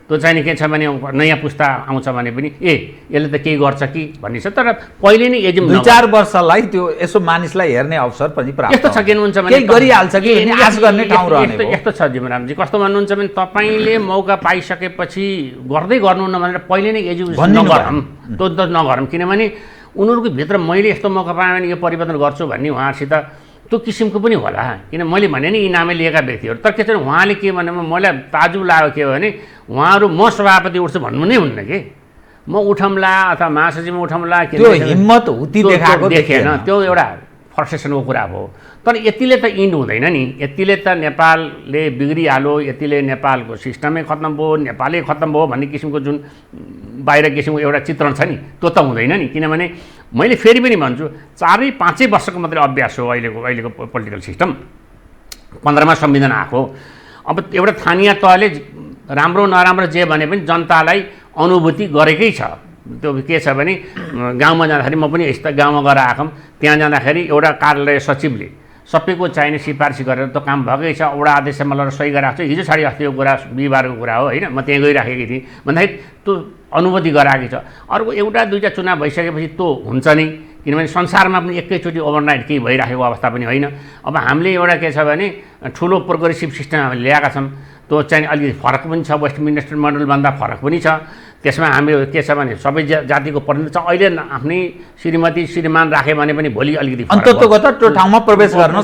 त्यो चाहिने के छ भने नयाँ पुस्ता आउँछ भने पनि यसले त केही गर्छ कि भन्ने छ। तर पहिले नै एजिम 2-4 वर्षलाई त्यो यसो मानिसलाई हेर्ने अवसर पनि प्राप्त यस्तो छ के हुन्छ भने केही गरिहाल्छ कि आश गर्ने ठाउँ रहने हो। यस्तो छ जीवनरामजी, कस्तो भन्नुहुन्छ भने तपाईँले मौका पाइसकेपछि गर्दै गर्नुहुन्न भनेर पहिले नै एजुकेसन नगरौँ, त्यो त नगरौँ। किनभने उनीहरूको भित्र मैले यस्तो मौका पाएँ भने यो परिवर्तन गर्छु भन्ने उहाँसित त्यो किसिमको पनि होला। किन मैले भने नि यी नामै लिएका व्यक्तिहरू, तर के छ उहाँले के भने मलाई ताजुब लाग्यो के भने उहाँहरू म सभापति उठ्छु भन्नु नै हुन्न कि म उठौँला अथवा महासचिवमा उठौँला, त्यो हिम्मत हुती देखाएको देखेन। त्यो एउटा फ्रस्ट्रेसनको कुरा हो। तर यतिले त इन्ड हुँदैन नि। यतिले त नेपालले बिग्रिहाल्यो, यतिले नेपालको सिस्टमै खत्तम भयो, नेपालै खत्तम भयो भन्ने किसिमको जुन बाहिर किसिमको एउटा चित्रण छ नि, त्यो त हुँदैन नि। किनभने मैले फेरि पनि भन्छु 4-5 वर्षको मात्रै अभ्यास हो अहिलेको पोलिटिकल सिस्टम। 15मा संविधान आएको। अब एउटा स्थानीय तहले राम्रो नराम्रो जे भने पनि जनतालाई अनुभूति गरेकै छ। त्यो के छ भने गाउँमा जाँदाखेरि म पनि यस्तो गाउँमा गएर आएँ, त्यहाँ जाँदाखेरि एउटा कार्यालय सचिवले सबैको चाहिने सिफारिस गरेर त्यो काम भएकै छ। वडा आदेशमा लगेर सही गराएको छ। हिजो छाडि अस्तिको कुरा बिहिबारको कुरा हो होइन, म त्यहाँ गइराखेकी थिएँ भन्दाखेरि त्यो अनुभूति गराएकी छ। अर्को एउटा दुईवटा चुनाव भइसकेपछि त्यो हुन्छ नि, किनभने संसारमा पनि एकैचोटि ओभरनाइट केही भइराखेको अवस्था पनि होइन। अब हामीले एउटा के छ भने ठुलो प्रोग्रेसिभ सिस्टम हामीले ल्याएका छौँ, त्यो चाहिँ अलिकति फरक पनि छ। वेस्टमिनिस्टर मोडलभन्दा फरक पनि छ। त्यसमा हामी के छ भने सबै जातिको प्रतिनिधि छ। अहिले आफ्नै श्रीमती श्रीमान राख्यो भने पनि भोलि अलिकति अन्ततोगत त्यो ठाउँमा प्रवेश गर्न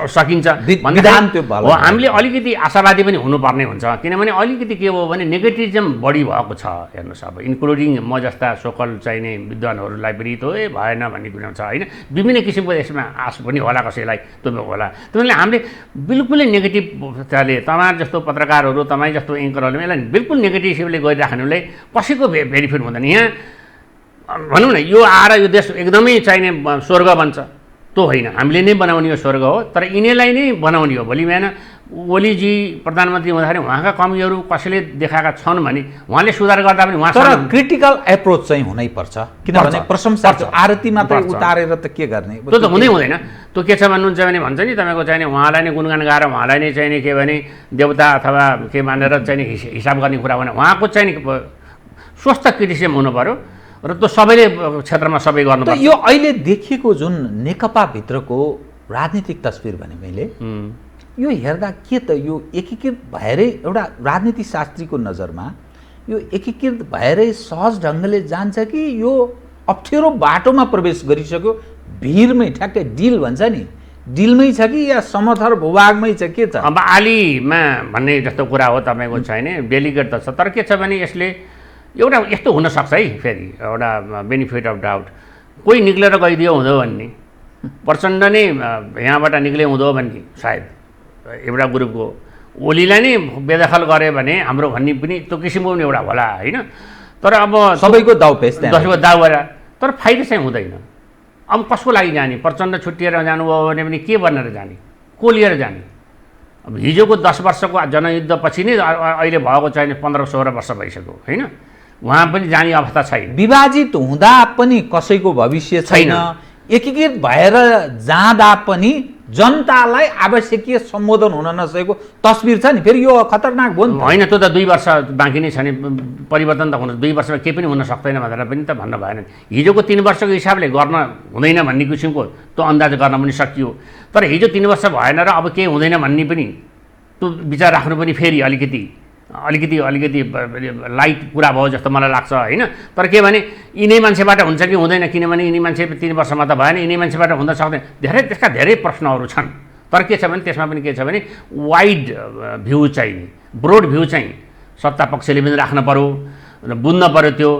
सकिन्छ हो। हामीले अलिकति आशावादी पनि हुनुपर्ने हुन्छ, किनभने अलिकति के हो भने नेगेटिभिजम बढी भएको छ। हेर्नुहोस् अब इन्क्लुडिङ म जस्ता सोकल चाहिने विद्वानहरूलाई पनि त्यो भएन भन्ने कुरा छ होइन। विभिन्न किसिमको यसमा आश पनि होला कसैलाई, त्यो होला। त्यसैले हामीले बिल्कुलै नेगेटिभ तपाईँ जस्तो पत्रकारहरू, तपाईँ जस्तो एङ्करहरूले यसलाई बिल्कुल नेगेटिभले गरिराख्नुलाई कसैको बेनिफिट हुँदैन। यहाँ भनौँ न यो आएर यो देश एकदमै चाहिने स्वर्ग बन्छ, त्यो होइन। हामीले नै बनाउने यो स्वर्ग हो, तर यिनीहरूलाई नै बनाउने हो। भोलि बिहान ओलीजी प्रधानमन्त्री हुँदाखेरि उहाँका कमीहरू कसैले देखाएका छन् भने उहाँले सुधार गर्दा पनि उहाँ तर क्रिटिकल एप्रोच चाहिँ हुनैपर्छ। किनभने प्रशंसा आरती मात्रै उतारेर त के गर्ने, त्यो त हुँदैन। त्यो के छ भन्नुहुन्छ भने भन्छ नि तपाईँको चाहिने उहाँलाई नै गुणगान गाएर उहाँलाई नै चाहिने के भने देवता अथवा के मानेर चाहिने हिसाब गर्ने कुरा भने उहाँको चाहिने स्वस्थ क्रिटिसिजम हुनु पर्यो र त्यो सबैले क्षेत्रमा सबै गर्नुपर्छ। यो अहिले देखिएको जुन नेकपाभित्रको राजनीतिक तस्बिर भने मैले यो हेर्दा के त यो एकीकृत भएरै एउटा राजनीति शास्त्रीको नजरमा यो एकीकृत भएरै सहज ढङ्गले जान्छ कि यो अप्ठ्यारो बाटोमा प्रवेश गरिसक्यो, भिडमै ठ्याक्कै डिल भन्छ नि, डिलमै छ कि या समथर भूभागमै छ, के छ? अब आलीमा भन्ने जस्तो कुरा हो तपाईँको छैन, डेलिगेट त छ। तर के छ भने यसले एउटा यस्तो हुनसक्छ है, फेरि एउटा बेनिफिट अफ डाउट, कोही निक्लेर गइदियो हुँदो भन्ने, प्रचण्ड नै यहाँबाट निक्ले हुँदो भन्ने, सायद एउटा ग्रुपको ओलीलाई नै बेदखल गऱ्यो भने हाम्रो भन्ने पनि त्यो किसिमको पनि एउटा होला होइन। तर अब सबैको दाउ पेस दसैँको दाउ भएर तर फाइदा चाहिँ हुँदैन। अब कसको लागि जाने? प्रचण्ड छुट्टिएर जानुभयो भने पनि के बनेर जाने? को लिएर जाने? अब हिजोको 10 वर्षको जनयुद्धपछि नै अहिले भएको चाहिँ 15-16 वर्ष भइसक्यो होइन? उहाँ पनि जाने अवस्था छैन। विभाजित हुँदा पनि कसैको भविष्य छैन, एकीकृत भएर जाँदा पनि जनतालाई आवश्यकीय सम्बोधन हुन नसकेको तस्बिर छ नि। फेरि यो खतरनाक भयो नि त। होइन, त्यो त 2 वर्ष बाँकी नै छ नि, परिवर्तन त हुन 2 वर्षमा केही पनि हुन सक्दैन भनेर पनि त भन्न भएन। हिजोको 3 वर्षको हिसाबले गर्न हुँदैन भन्ने किसिमको त्यो अन्दाज गर्न पनि सकियो। तर हिजो 3 वर्ष भएन र अब केही हुँदैन भन्ने पनि त्यो विचार राख्नु पनि फेरि अलिकति लाइट कुरा भयो जस्तो मलाई लाग्छ होइन? तर के भने यिनै मान्छेबाट हुन्छ कि हुँदैन, किनभने यिनै मान्छे 3 वर्षमा त भएन, यिनै मान्छेबाट हुन सक्दैन। त्यसका धेरै प्रश्नहरू छन्। तर के छ भने त्यसमा पनि के छ भने वाइड भ्यू चाहिने, ब्रोड भ्यू चाहिँ सत्ता पक्षले पनि राख्न पर्यो र बुझ्न पर्यो। त्यो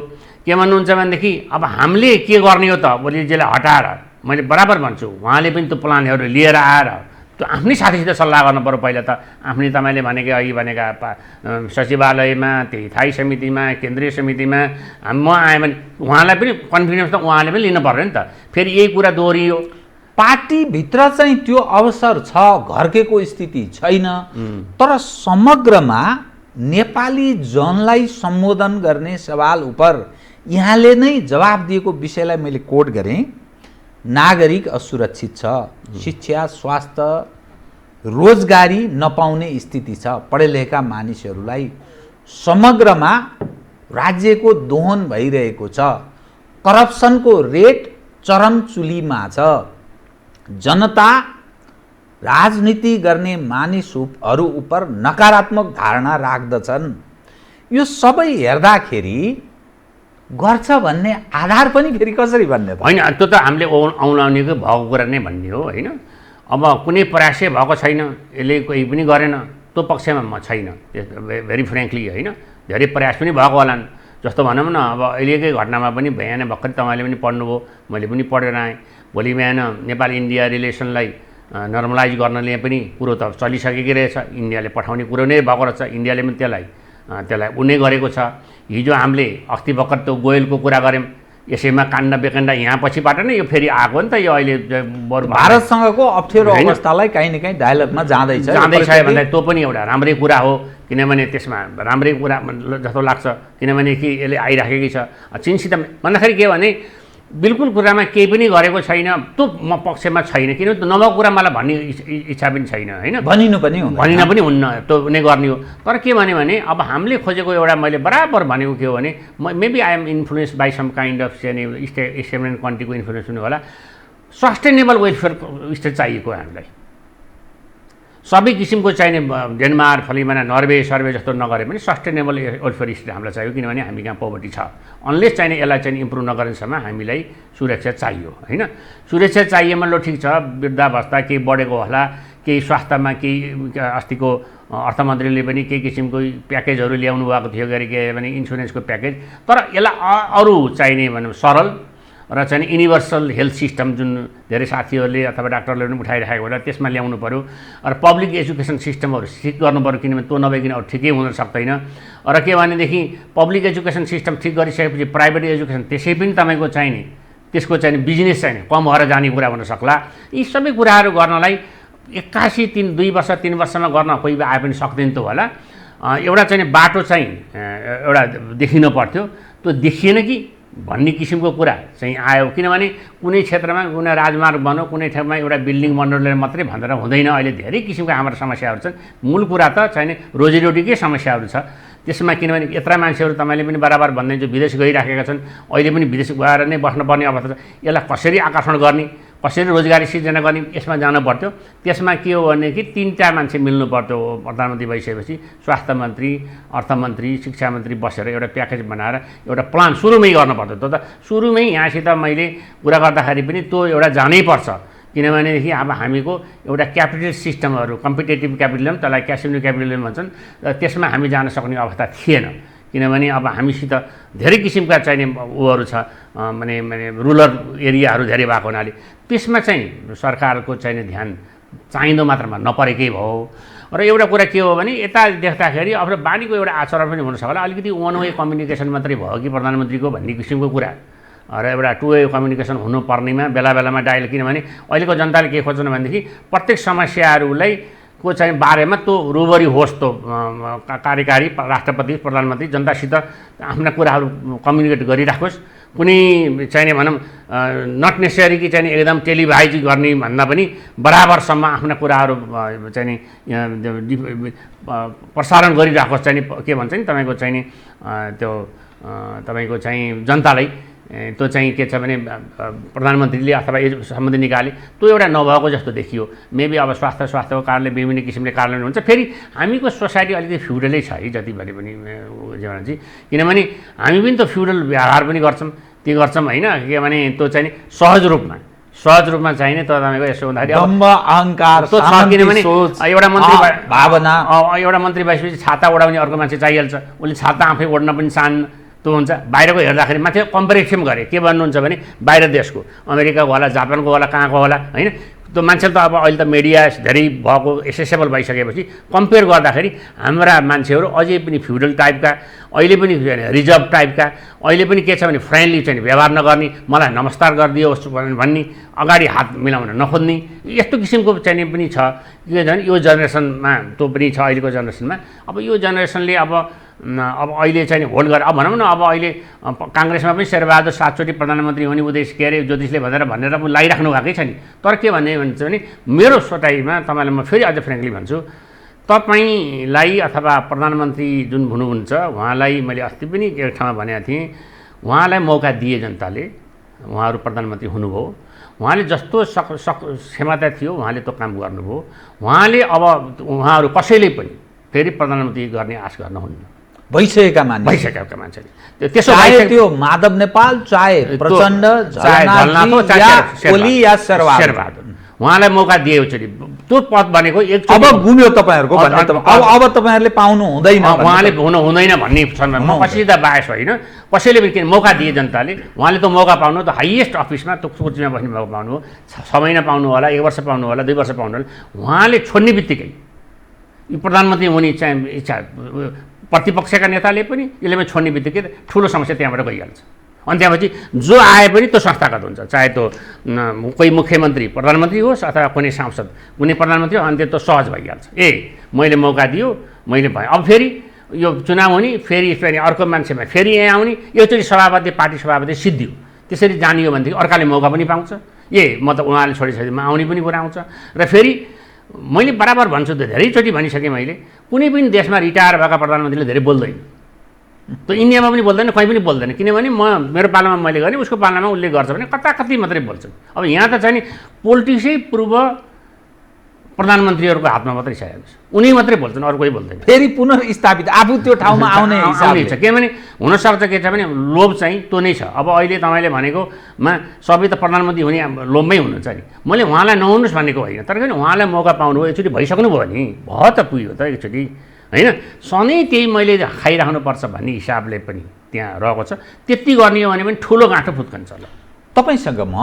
के भन्नुहुन्छ भनेदेखि अब हामीले के गर्ने हो त? ओलीजीलाई हटाएर मैले बराबर भन्छु, उहाँले पनि त्यो प्लानहरू लिएर आएर त्यो आफ्नै साथीसित सल्लाह गर्नु पर्यो। पहिला त आफ्नै तपाईँले भनेको अघि भनेका सचिवालयमा, त्यही स्थायी समितिमा, केन्द्रीय समितिमा म आएँ भने उहाँलाई पनि कन्फिडेन्स त उहाँले पनि लिनु पर्यो नि त। फेरि यही कुरा दोहोरियो। पार्टीभित्र चाहिँ त्यो अवसर छ, घर्केको स्थिति छैन। तर समग्रमा नेपाली जनलाई सम्बोधन गर्ने सवाल उपर यहाँले नै जवाब दिएको विषयलाई मैले कोट गरेँ। नागरिक असुरक्षित छ, शिक्षा, स्वास्थ्य, रोजगारी नपाउने स्थिति छ, पढेलेखा मानिसहरूलाई समग्रमा राज्यको दोहन भइरहेको छ, करप्सनको रेट चरम चुलीमा छ, जनता राजनीति गर्ने मानिसहरू उप नकारात्मक धारणा राख्दछन्। यो सबै हेर्दाखेरि गर्छ भन्ने आधार पनि फेरि कसरी भन्ने त? होइन, त्यो त हामीले औलाउनेको भएको कुरा नै भन्ने हो होइन? अब कुनै प्रयासै भएको छैन, यसले कोही पनि गरेन, त्यो पक्षमा म छैन भेरी फ्रेङ्कली होइन? धेरै प्रयास पनि भएको होलान्। जस्तो भनौँ न, अब अहिलेकै घटनामा पनि बिहान भर्खरै तपाईँले पनि पढ्नुभयो, मैले पनि पढेर आएँ। भोलि बिहान नेपाल इन्डिया रिलेसनलाई नर्मलाइज गर्नले पनि कुरो त चलिसकेकै रहेछ। इन्डियाले पठाउने कुरो नै भएको रहेछ। इन्डियाले पनि त्यसलाई उनी गरेको छ। हिजो हामीले अस्ति भर्खर त्यो गोयलको कुरा गऱ्यौँ, यसैमा काण्ड बेकाण्ड यहाँ पछिबाट नै यो फेरि आएको नि त। यो अहिले भारतसँगको अप्ठ्यारो अवस्थालाई काहीँ न काहीँ डायलगमा जाँदैछ भन्दा त्यो पनि एउटा राम्रै कुरा हो। किनभने त्यसमा राम्रै कुरा जस्तो लाग्छ, किनभने कि यसले आइराखेकै छ। चीनसित भन्दाखेरि के भने बिल्कुल कुरामा केही पनि गरेको छैन, त्यो म पक्षमा छैन। किनभने नभएको कुरा मलाई भन्ने इच्छा पनि छैन होइन? भनिन पनि हुन्न, त्यो नै गर्ने हो। तर के भन्यो भने अब हामीले खोजेको एउटा मैले बराबर भनेको के हो भने maybe I am influence by some kind of state कन्ट्रीको इन्फ्लुएन्स पनि होला। सस्टेनेबल वेलफेयर स्टेट चाहिएको हामीलाई। सबै किसिमको चाहिने डेनमार्क, फलिमाना, नर्वे जस्तो नगरे पनि सस्टेनेबल वेलफेयर स्टेट हामीलाई चाहियो। किनभने हामी कहाँ पोभर्टी छ। अनलेस चाहिने यसलाई चाहिँ इम्प्रुभ नगरेसम्म हामीलाई सुरक्षा चाहियो होइन? सुरक्षा चाहिएमा लो ठिक छ, वृद्धावस्था केही बढेको होला, केही स्वास्थ्यमा केही अस्तिको अर्थमन्त्रीले पनि केही किसिमको प्याकेजहरू ल्याउनु भएको थियो गरी के भने इन्सुरेन्सको प्याकेज। तर यसलाई अरू चाहिने भनौँ सरल र चाहिँ युनिभर्सल हेल्थ सिस्टम जुन धेरै साथीहरूले अथवा डाक्टरले पनि उठाइराखेको होला, त्यसमा ल्याउनु पऱ्यो। र पब्लिक एजुकेसन सिस्टमहरू ठिक गर्नु पऱ्यो, किनभने त्यो नभइकन अरू ठिकै हुन सक्दैन। र के भनेदेखि पब्लिक एजुकेसन सिस्टम ठिक गरिसकेपछि प्राइभेट एजुकेसन त्यसै पनि तपाईँको चाहिने त्यसको चाहिने बिजनेस चाहिने कम भएर जाने कुरा हुन सक्ला। यी सबै कुराहरू गर्नलाई 2 वर्ष 3 वर्षमा गर्न कोही आए पनि सक्दैन त होला। एउटा चाहिँ बाटो चाहिँ एउटा देखिन पर्थ्यो, त्यो देखिएन कि भन्ने किसिमको कुरा चाहिँ आयो। किनभने कुनै क्षेत्रमा कुनै राजमार्ग बन्यो, कुनै ठाउँमा एउटा बिल्डिङ बन्नुले मात्रै भनेर हुँदैन। अहिले धेरै किसिमको हाम्रो समस्याहरू छन्। मूल कुरा त चाहिने रोजीरोटीकै समस्याहरू छ त्यसमा। किनभने यत्रा मान्छेहरू तपाईँले पनि बराबर भन्दै जो विदेश गइराखेका छन्, अहिले पनि विदेश गएर नै बस्नुपर्ने अवस्था छ। यसलाई कसरी आकर्षण गर्ने, कसरी रोजगारी सिर्जना गर्ने, यसमा जानु पर्थ्यो। त्यसमा के हो भने कि 3टा मान्छे मिल्नु पर्थ्यो। प्रधानमन्त्री भइसकेपछि स्वास्थ्य मन्त्री, अर्थमन्त्री, शिक्षा मन्त्री बसेर एउटा प्याकेज बनाएर एउटा प्लान सुरुमै गर्नु पर्थ्यो। त्यो त सुरुमै यहाँसित मैले कुरा गर्दाखेरि पनि त्यो एउटा जानै पर्छ। किनभनेदेखि अब हामीको एउटा क्यापिटल सिस्टमहरू, कम्पिटेटिभ क्यापिटलिजम, त्यसलाई क्यासिनो क्यापिटलिजम भन्छन्, त्यसमा हामी जान सक्ने अवस्था थिएन। किनभने अब हामीसित धेरै किसिमका चाहिने उहरू छ, माने रुरल एरियाहरू धेरै भएको हुनाले त्यसमा चाहिँ सरकारको चाहिने ध्यान चाहिँदो मात्रामा नपरेकै भयो। र एउटा कुरा के हो भने यता देख्दाखेरि अब बानीको एउटा आचरण पनि हुन सक्ला, अलिकति वान वे कम्युनिकेसन मात्रै भयो कि प्रधानमन्त्रीको भन्ने किसिमको कुरा र एउटा टु वे कम्युनिकेसन हुनुपर्नेमा बेला बेलामा डायल, किनभने अहिलेको जनताले के खोज्छन् भनेदेखि प्रत्येक समस्याहरूलाई को चाहिँ बारेमा त्यो रुबरी होस्, त्यो कार्यकारी राष्ट्रपति प्रधानमन्त्री जनतासित आफ्ना कुराहरू कम्युनिकेट गरिराखोस्। कुनै चाहिने भनौँ नट नेसेसरी कि चाहिँ एकदम टेलिभाइज गर्ने भन्दा पनि बराबरसम्म आफ्ना कुराहरू चाहिँ प्रसारण गरिराखोस्। चाहिँ के भन्छ नि तपाईँको चाहिँ त्यो तपाईँको चाहिँ जनतालाई त्यो चाहिँ के छ भने प्रधानमन्त्रीले अथवा सम्बन्धी निकाले त्यो एउटा नभएको जस्तो देखियो। मेबी अब स्वास्थ्यको कारणले विभिन्न किसिमले कारण हुन्छ। फेरि हामीको सोसाइटी अलिकति फ्युडलै छ है जति भने पनि जीवनजी, किनभने हामी पनि त फ्युडल व्यवहार पनि गर्छौँ, त्यो गर्छौँ होइन। के भने त्यो चाहिँ सहज रूपमा चाहिने त तपाईँको यसो हुँदाखेरि दम्भ अहङ्कार त्यो छ। किनभने एउटा मन्त्री भावना एउटा मन्त्री भएपछि छाता ओढाउने अर्को मान्छे चाहिहाल्छ, उसले छाता आफै ओढ्न पनि चाहन्न। त्यो हुन्छ बाहिरको हेर्दाखेरि माथि कम्पेरिजन गरे के भन्नुहुन्छ भने बाहिर देशको अमेरिकाको होला, जापानको होला, कहाँको होला होइन। त्यो मान्छेले त अब अहिले त मिडिया धेरै भएको एसेसेबल भइसकेपछि कम्पेयर गर्दाखेरि हाम्रा मान्छेहरू अझै पनि फ्युडल टाइपका, अहिले पनि रिजर्भ टाइपका, अहिले पनि के छ भने फ्रेन्डली चाहिँ व्यवहार नगर्ने, मलाई नमस्कार गरिदियोस् भन्ने, अगाडि हात मिलाउन नखोज्ने, यस्तो किसिमको चाहिँ पनि छ। के भने यो जेनेरेसनमा त्यो पनि छ अहिलेको जेनेरेसनमा। अब यो जेनेरेसनले अब अहिले चाहिँ होल्ड गरेर अब भनौँ न, अब अहिले काङ्ग्रेसमा पनि शेरबहादुर 7 चोटि प्रधानमन्त्री हुने उद्देश्य के अरे ज्योतिषले भनेर लगाइराख्नु भएकै छ नि। तर के भन्ने भन्छ भने मेरो सोचाइमा तपाईँलाई म फेरि अझ फ्रेङ्कली भन्छु, तपाईँलाई अथवा प्रधानमन्त्री जुन हुनुहुन्छ उहाँलाई मैले अस्ति पनि एक ठाउँमा भनेको थिएँ, उहाँलाई मौका दिए जनताले, उहाँहरू प्रधानमन्त्री हुनुभयो, उहाँले जस्तो क्षमता थियो उहाँले त्यो काम गर्नुभयो। उहाँले अब उहाँहरू कसैले पनि फेरि प्रधानमन्त्री गर्ने आश गर्नुहुन्न। भइसकेका मान्छेले त्यसो चाहे त्यो माधव नेपाल, चाहे प्रचण्ड, ओली या शेरबहादुर, उहाँलाई मौका दिए एकचोटि त्यो पद भनेको एक अब गुम्यो तपाईँहरूको भन्ने अब तपाईँहरूले पाउनु हुँदैन, उहाँले हुँदैन भन्ने छ। म कसैले त बायस होइन, कसैले पनि किन मौका दिए जनताले, उहाँले त मौका पाउनु त हाइएस्ट अफिसमा त्यो कुर्सीमा बस्ने मौका पाउनु हो। 6 महिना पाउनु होला, 1 वर्ष पाउनु होला, 2 वर्ष पाउनु होला। उहाँले छोड्ने बित्तिकै यो प्रधानमन्त्री हुने चाहिँ इच्छा प्रतिपक्षका नेताले पनि यसले छोड्ने बित्तिकै ठुलो समस्या त्यहाँबाट गइहाल्छ। अनि त्यसपछि जो आए पनि त्यो संस्थागत हुन्छ, चाहे त्यो कोही मुख्यमन्त्री प्रधानमन्त्री होस् अथवा कुनै सांसद कुनै प्रधानमन्त्री हो, अनि त्यो सहज भइहाल्छ। मैले मौका दियो, मैले भएँ। अब फेरि यो चुनाव हुने, फेरि अर्को मान्छेमा फेरि यहाँ आउने, एकचोटि सभापति पार्टी सभापति सिद्धियो, त्यसरी जानियो भनेदेखि अर्काले मौका पनि पाउँछ। म त उहाँले छोडिसकेपछि म आउने पनि कुरा आउँछ। र फेरि मैले बराबर भन्छु, धेरैचोटि भनिसकेँ मैले, कुनै पनि देशमा रिटायर भएका प्रधानमन्त्रीले धेरै बोल्दैन। त्यो इन्डियामा पनि बोल्दैन, कहीँ पनि बोल्दैन, किनभने मेरो पालामा मैले गर्ने, उसको पालामा उसले गर्छ भने कति मात्रै बोल्छन्। अब यहाँ त चाहिँ नि पोलिटिक्सै पूर्व प्रधानमन्त्रीहरूको हातमा मात्रै छ, उनी मात्रै बोल्छन्, अरू कोही बोल्दैन। फेरि पुनर्स्थापित आफू त्यो ठाउँमा आउने छ। किनभने हुनसक्छ के छ भने लोभ चाहिँ त्यो नै छ। अब अहिले तपाईँले भनेकोमा सबै त प्रधानमन्त्री हुने लोभमै हुनुहुन्छ नि। मैले उहाँलाई नहुनुहोस् भनेको होइन, तर पनि उहाँलाई मौका पाउनु हो, एकचोटि भइसक्नु भयो नि, भयो त पुग्यो त एकचोटि होइन। सधैँ त्यही मैले खाइराख्नुपर्छ भन्ने हिसाबले पनि त्यहाँ रहेको छ। त्यति गर्ने हो भने पनि ठुलो गाँठो फुत्कन्छ होला। तपाईँसँग म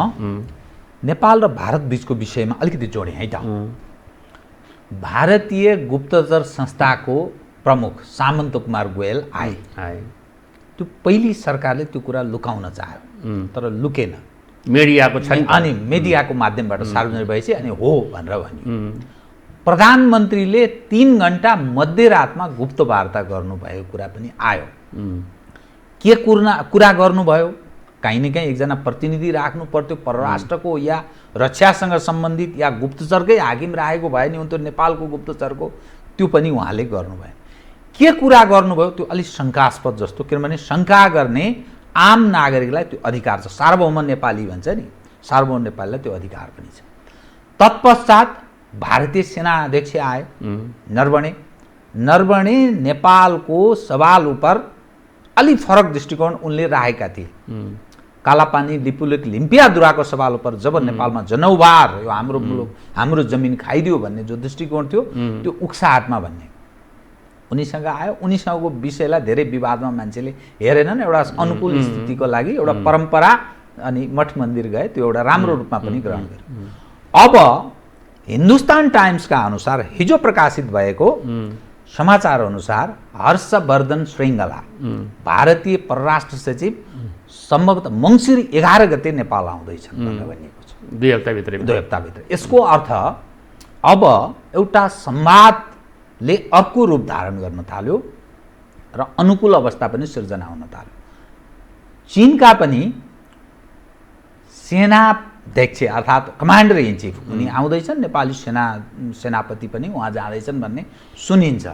नेपाल र भारत बिचको विषयमा अलिकति जोडेँ है त। भारतीय गुप्तचर संस्थाको प्रमुख सामन्त कुमार गोयल आए। त्यो पहिली सरकारले त्यो कुरा लुकाउन चाह्यो, तर लुकेन, मिडियाको छ अनि मिडियाको माध्यमबाट सार्वजनिक भएपछि अनि हो भनेर भन्यो। प्रधानमन्त्रीले 3 घण्टा मध्यरातमा गुप्त वार्ता गर्नुभएको कुरा पनि आयो। के कुरा गर्नुभयो? कहीँ न कहीँ एकजना प्रतिनिधि राख्नु पर्थ्यो परराष्ट्रको या रक्षासँग सम्बन्धित, या गुप्तचरकै हाकिम राखेको भए नि हुन्थ्यो नेपालको गुप्तचरको, त्यो पनि उहाँले गर्नुभयो। के कुरा गर्नुभयो त्यो अलिक शङ्कास्पद जस्तो, किनभने शङ्का गर्ने आम नागरिकलाई त्यो अधिकार छ। सार्वभौम नेपाली भन्छ नि, सार्वभौम नेपालीलाई त्यो अधिकार पनि छ। तत्पश्चात भारतीय सेना अध्यक्ष आए नरवणे नेपालको सवाल उपर अलि फरक दृष्टिकोण उनले राखेका थिए। कालापानी लिपुलेक लिम्पियादुराको सवाल उपर जब नेपालमा जनौबार यो हाम्रो मुलुक हाम्रो जमिन खाइदियो भन्ने जो दृष्टिकोण थियो, त्यो उक्सा हातमा भन्ने उनीसँग आयो। उनीसँगको विषयलाई धेरै विवादमा मान्छेले हेरेनन्। एउटा अनुकूल स्थितिको लागि एउटा परम्परा अनि मठ मन्दिर गए, त्यो एउटा राम्रो रूपमा पनि ग्रहण गर्यो। अब हिन्दुस्तान टाइम्सका अनुसार हिजो प्रकाशित भएको समाचार अनुसार हर्षवर्धन श्रृङ्गला भारतीय परराष्ट्र सचिव सम्भवतः मङ्सिर 11 गते नेपाल आउँदैछन् भनेर भनिएको छ। 2 हप्ताभित्रै 2 हप्ताभित्र। यसको अर्थ अब एउटा संवादले अर्को रूप धारण गर्न थाल्यो र अनुकूल अवस्था पनि सिर्जना हुन थाल्यो। चीनका पनि सेनाध्यक्ष अर्थात् कमान्डर इन चिफ उनी आउँदैछन्, नेपाली सेनापति पनि उहाँ जाँदैछन् भन्ने सुनिन्छ।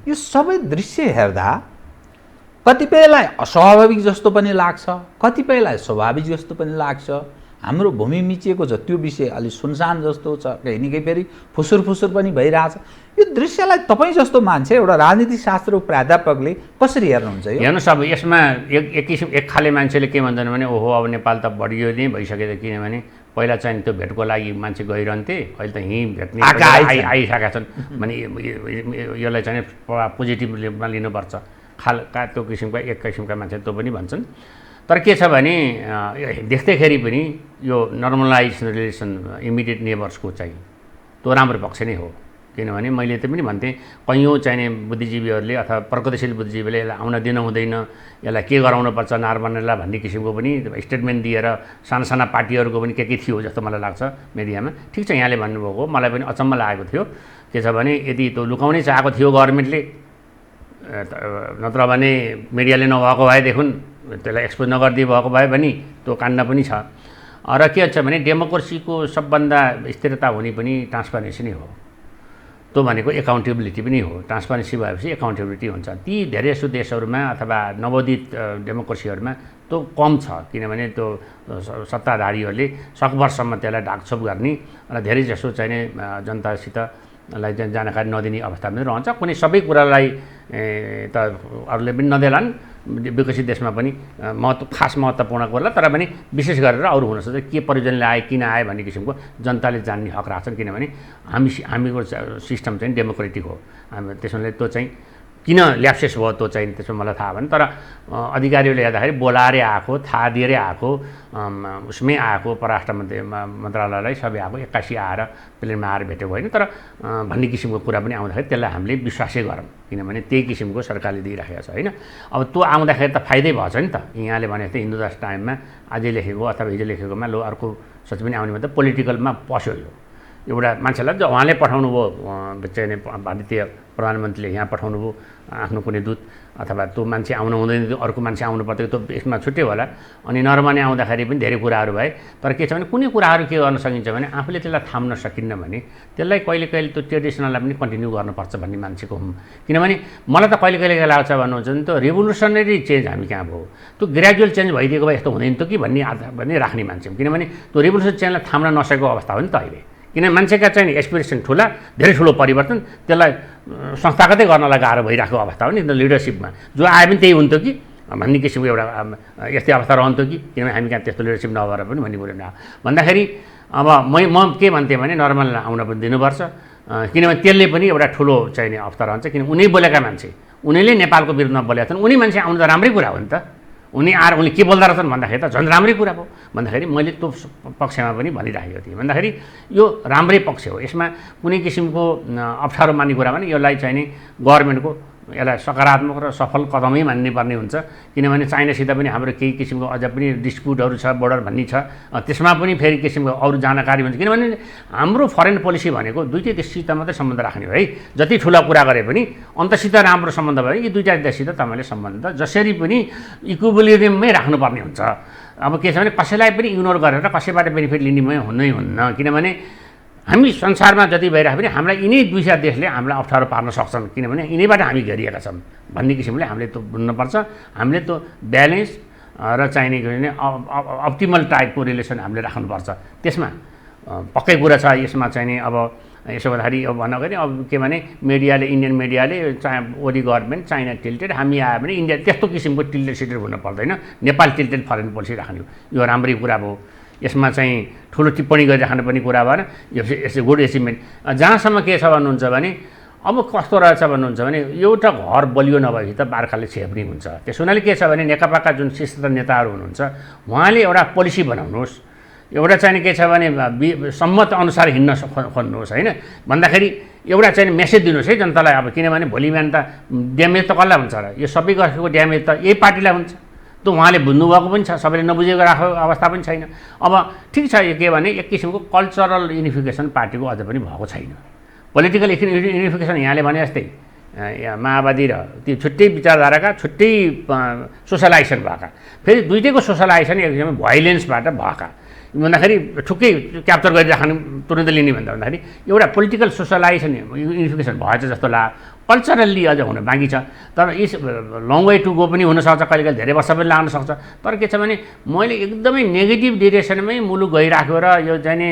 यो सबै दृश्य हेर्दा कतिपयलाई अस्वाभाविक जस्तो पनि लाग्छ, कतिपयलाई स्वाभाविक जस्तो पनि लाग्छ। हाम्रो भूमि मिचिएको छ त्यो विषय अलि सुनसान जस्तो छ, कहीँ न कहीँ फेरि फुसुर फुसुर पनि भइरहेछ। यो दृश्यलाई तपाईँ जस्तो मान्छे एउटा राजनीति शास्त्र प्राध्यापकले कसरी हेर्नुहुन्छ? हेर्नुहोस्, अब यसमा एक किसिम एक खाले मान्छेले के भन्छन् भने ओहो अब नेपाल त बढियो नै भइसकेको, किनभने पहिला चाहिँ त्यो भेटको लागि मान्छे गइरहन्थे, अहिले त यहीँ भेट्ने आइसकेका छन् भने यसलाई चाहिँ पोजिटिभमा लिनुपर्छ त्यो किसिमका एक किसिमका मान्छे त्यो पनि भन्छन्। तर के छ भने देख्दैखेरि पनि यो नर्मलाइज रिलेसन इमिडिएट नेबर्सको चाहिँ त्यो राम्रो पक्ष नै हो। किनभने मैले त पनि भन्थेँ कैयौँ चाहिने बुद्धिजीवीहरूले अथवा प्रगतिशील बुद्धिजीवीले यसलाई आउन दिन हुँदैन, यसलाई के गराउनुपर्छ नर्मललाई भन्ने किसिमको पनि स्टेटमेन्ट दिएर साना साना पार्टीहरूको पनि के थियो जस्तो मलाई लाग्छ मिडियामा। ठिक छ, यहाँले भन्नुभएको मलाई पनि अचम्म लागेको थियो। के छ भने यदि त्यो लुकाउनै चाहेको थियो गभर्मेन्टले, नत्र भने मिडियाले नभएको भएदेखि त्यसलाई एक्सपोज नगरिदिए भएको भए पनि त्यो काण्ड पनि छ। र के छ भने डेमोक्रेसीको सबभन्दा स्थिरता हुने पनि ट्रान्सपारेन्सी नै हो। त्यो भनेको एकाउन्टेबिलिटी पनि हो। ट्रान्सपारेन्सी भएपछि एकाउन्टेबिलिटी हुन्छ। ती धेरै जसो देशहरूमा अथवा नवोदित डेमोक्रेसीहरूमा त्यो कम छ, किनभने त्यो सत्ताधारीहरूले सकभरसम्म त्यसलाई ढाकछोप गर्ने र धेरै जसो चाहिने जनतासित लाई जानकारी नदिने अवस्था पनि रहन्छ। कुनै सबै कुरालाई त अरूले पनि नदेलान्, विकसित देशमा पनि खास महत्त्वपूर्ण कुरा, तर पनि विशेष गरेर अरू हुनसक्छ के प्रयोजनले आए किन आए भन्ने किसिमको जनताले जान्ने हक राख्छन्। किनभने हामीको सिस्टम चाहिँ डेमोक्रेटिक हो। त्यसैले त्यो चाहिँ किन ल्याप्सेस भयो त्यो चाहिँ त्यसमा मलाई थाहा भएन। तर अधिकारीहरूले हेर्दाखेरि बोलाएरै आएको, थाहा दिएरै आएको, उसमै आएको, परराष्ट्र मन्त्रालयलाई सबै आएको, 81 आएर प्लेनमा आएर भेटेको होइन। तर भन्ने किसिमको कुरा पनि आउँदाखेरि त्यसलाई हामीले विश्वासै गरौँ, किनभने त्यही किसिमको सरकारले दिइराखेको छ होइन। अब त्यो आउँदाखेरि त फाइदै भएछ नि त। यहाँले भने जस्तै हिन्दू दास टाइममा आजै लेखेको अथवा हिजो लेखेकोमा लो अर्को सच पनि आउने मतलब पोलिटिकलमा पस्यो। यो एउटा मान्छेलाई जो उहाँले पठाउनु भयो चाहिँ भारतीय प्रधानमन्त्रीले यहाँ पठाउनु भयो आफ्नो कुनै दूत, अथवा त्यो मान्छे आउनु हुँदैन, अर्को मान्छे आउनु पर्थ्यो, त्यो यसमा छुट्टै होला। अनि नर्मने आउँदाखेरि पनि धेरै कुराहरू भए। तर के छ भने कुनै कुराहरू के गर्न सकिन्छ भने आफूले त्यसलाई थाम्न सकिन्न भने त्यसलाई कहिले कहिले त्यो ट्रेडिसनललाई पनि कन्टिन्यू गर्नुपर्छ भन्ने मान्छेको हुँ। किनभने मलाई त कहिले कहिले के लाग्छ भन्नुहुन्छ भने त्यो रेभोल्युसनरी चेन्ज हामी कहाँ भयो, त्यो ग्रेजुअल चेन्ज भइदिएको भए यस्तो हुँदैन त कि भन्ने राख्ने मान्छे। किनभने त्यो रेभोल्युसन चेन्जलाई थाम्न नसकेको अवस्था हो नि त अहिले। किन मान्छेका चाहिँ एक्सपिरेसन ठुला, धेरै ठुलो परिवर्तन, त्यसलाई संस्थागतै गर्नलाई गाह्रो भइरहेको अवस्था हो नि त लिडरसिपमा। जो आए पनि त्यही हुन्थ्यो कि भन्ने किसिमको एउटा यस्तै अवस्था रहन्थ्यो कि, किनभने हामी कहाँ त्यस्तो लिडरसिप नभएर पनि भन्ने कुरो भन्दाखेरि अब म के भन्थेँ भने नर्मल आउन पनि दिनुपर्छ, किनभने त्यसले पनि एउटा ठुलो चाहिने अवस्था रहन्छ। किन उनी बोलेका मान्छे, उनीले नेपालको विरुद्धमा बोलेका छन्, उनी मान्छे आउनु त राम्रै कुरा हो नि त। उनी आएर उनले के बोल्दा रहेछन् भन्दाखेरि त झन् राम्रै कुरा हो। भन्दाखेरि मैले त्यो पक्षमा पनि भनिराखेको थिएँ। भन्दाखेरि यो राम्रै पक्ष हो। यसमा कुनै किसिमको अप्ठ्यारो मान्ने कुरा भने यसलाई चाहिने गभर्मेन्टको यसलाई सकारात्मक र सफल कदमै मान्ने पर्ने हुन्छ। किनभने चाइनासित पनि हाम्रो केही किसिमको अझ पनि डिस्प्युटहरू छ, बोर्डर भन्ने छ, त्यसमा पनि फेरि किसिमको अरू जानकारी हुन्छ। किनभने हाम्रो फरेन पोलिसी भनेको दुईटै देशसित मात्रै सम्बन्ध राख्ने हो है। जति ठुला कुरा गरे पनि अन्तसित राम्रो सम्बन्ध भयो यी दुईटा देशसित तपाईँले सम्बन्ध जसरी पनि इक्विलिब्रियममै राख्नुपर्ने हुन्छ। अब के छ भने कसैलाई पनि इग्नोर गरेर कसैबाट बेनिफिट लिने हुनै हुन्न। किनभने हामी संसारमा जति भइरहेको पनि हामीलाई यिनै दुईटा देशले हामीलाई अप्ठ्यारो पार्न सक्छन्, किनभने यिनैबाट हामी घेरिएका छौँ भन्ने किसिमले हामीले त्यो बुझ्नुपर्छ। हामीले त्यो ब्यालेन्स र चाहिने अप्टिमल टाइपको रिलेसन हामीले राख्नुपर्छ। त्यसमा पक्कै कुरा छ। यसमा चाहिने अब यसो गर्दाखेरि अब भन्दाखेरि अब के भने मिडियाले, इन्डियन मिडियाले ओली गभर्मेन्ट चाइना टिल्टेड, हामी आयो भने इन्डिया त्यस्तो किसिमको टिल्टेड सिटेड हुनु पर्दैन, नेपाल टिल्टेड फरेन पोलिसी राख्ने हो। यो राम्रै कुरा भयो। यसमा चाहिँ ठुलो टिप्पणी गरिराख्नु पनि कुरा भएन। यो गुड एचिभमेन्ट। जहाँसम्म के छ भन्नुहुन्छ भने अब कस्तो रहेछ भन्नुहुन्छ भने एउटा घर बलियो नभएपछि त बार्खाले छेप्ने हुन्छ। त्यस हुनाले के छ भने नेकपाका जुन शीर्ष नेताहरू हुनुहुन्छ उहाँले एउटा पोलिसी बनाउनुहोस्, एउटा चाहिँ के छ भने सम्मत अनुसार हिँड्न खोज्नुहोस् होइन। भन्दाखेरि एउटा चाहिँ मेसेज दिनुहोस् है जनतालाई। अब किनभने भोलि बिहान त ड्यामेज त कसलाई हुन्छ र? यो सबै गरेको ड्यामेज त यही पार्टीलाई हुन्छ। त उहाँले बुझ्नुभएको पनि छ, सबैले नबुझेको राखेको अवस्था पनि छैन। अब ठिक छ, यो के भने एक किसिमको कल्चरल युनिफिकेसन पार्टीको अझ पनि भएको छैन। पोलिटिकल युनिफिकेसन यहाँले भने जस्तै माओवादी र त्यो छुट्टै विचारधाराका छुट्टै सोसलाइजेसन भएका, फेरि दुइटैको सोसलाइजेसन एकदमै भाइलेन्सबाट भएका भन्दाखेरि ठुक्कै क्याप्चर गरिराख्नु तुरन्तै लिने भन्दाखेरि एउटा पोलिटिकल सोसलाइजेसन युनिफिकेसन भएछ जस्तो लाग्यो। कल्चरल्ली अझ हुन बाँकी छ, तर यस लङ वे टु गो पनि हुनसक्छ, कहिले धेरै वर्ष पनि लाग्न सक्छ। तर के छ भने मैले एकदमै नेगेटिभ डिरेक्सनमै मुलुक गइराख्यो र यो चाहिँ नि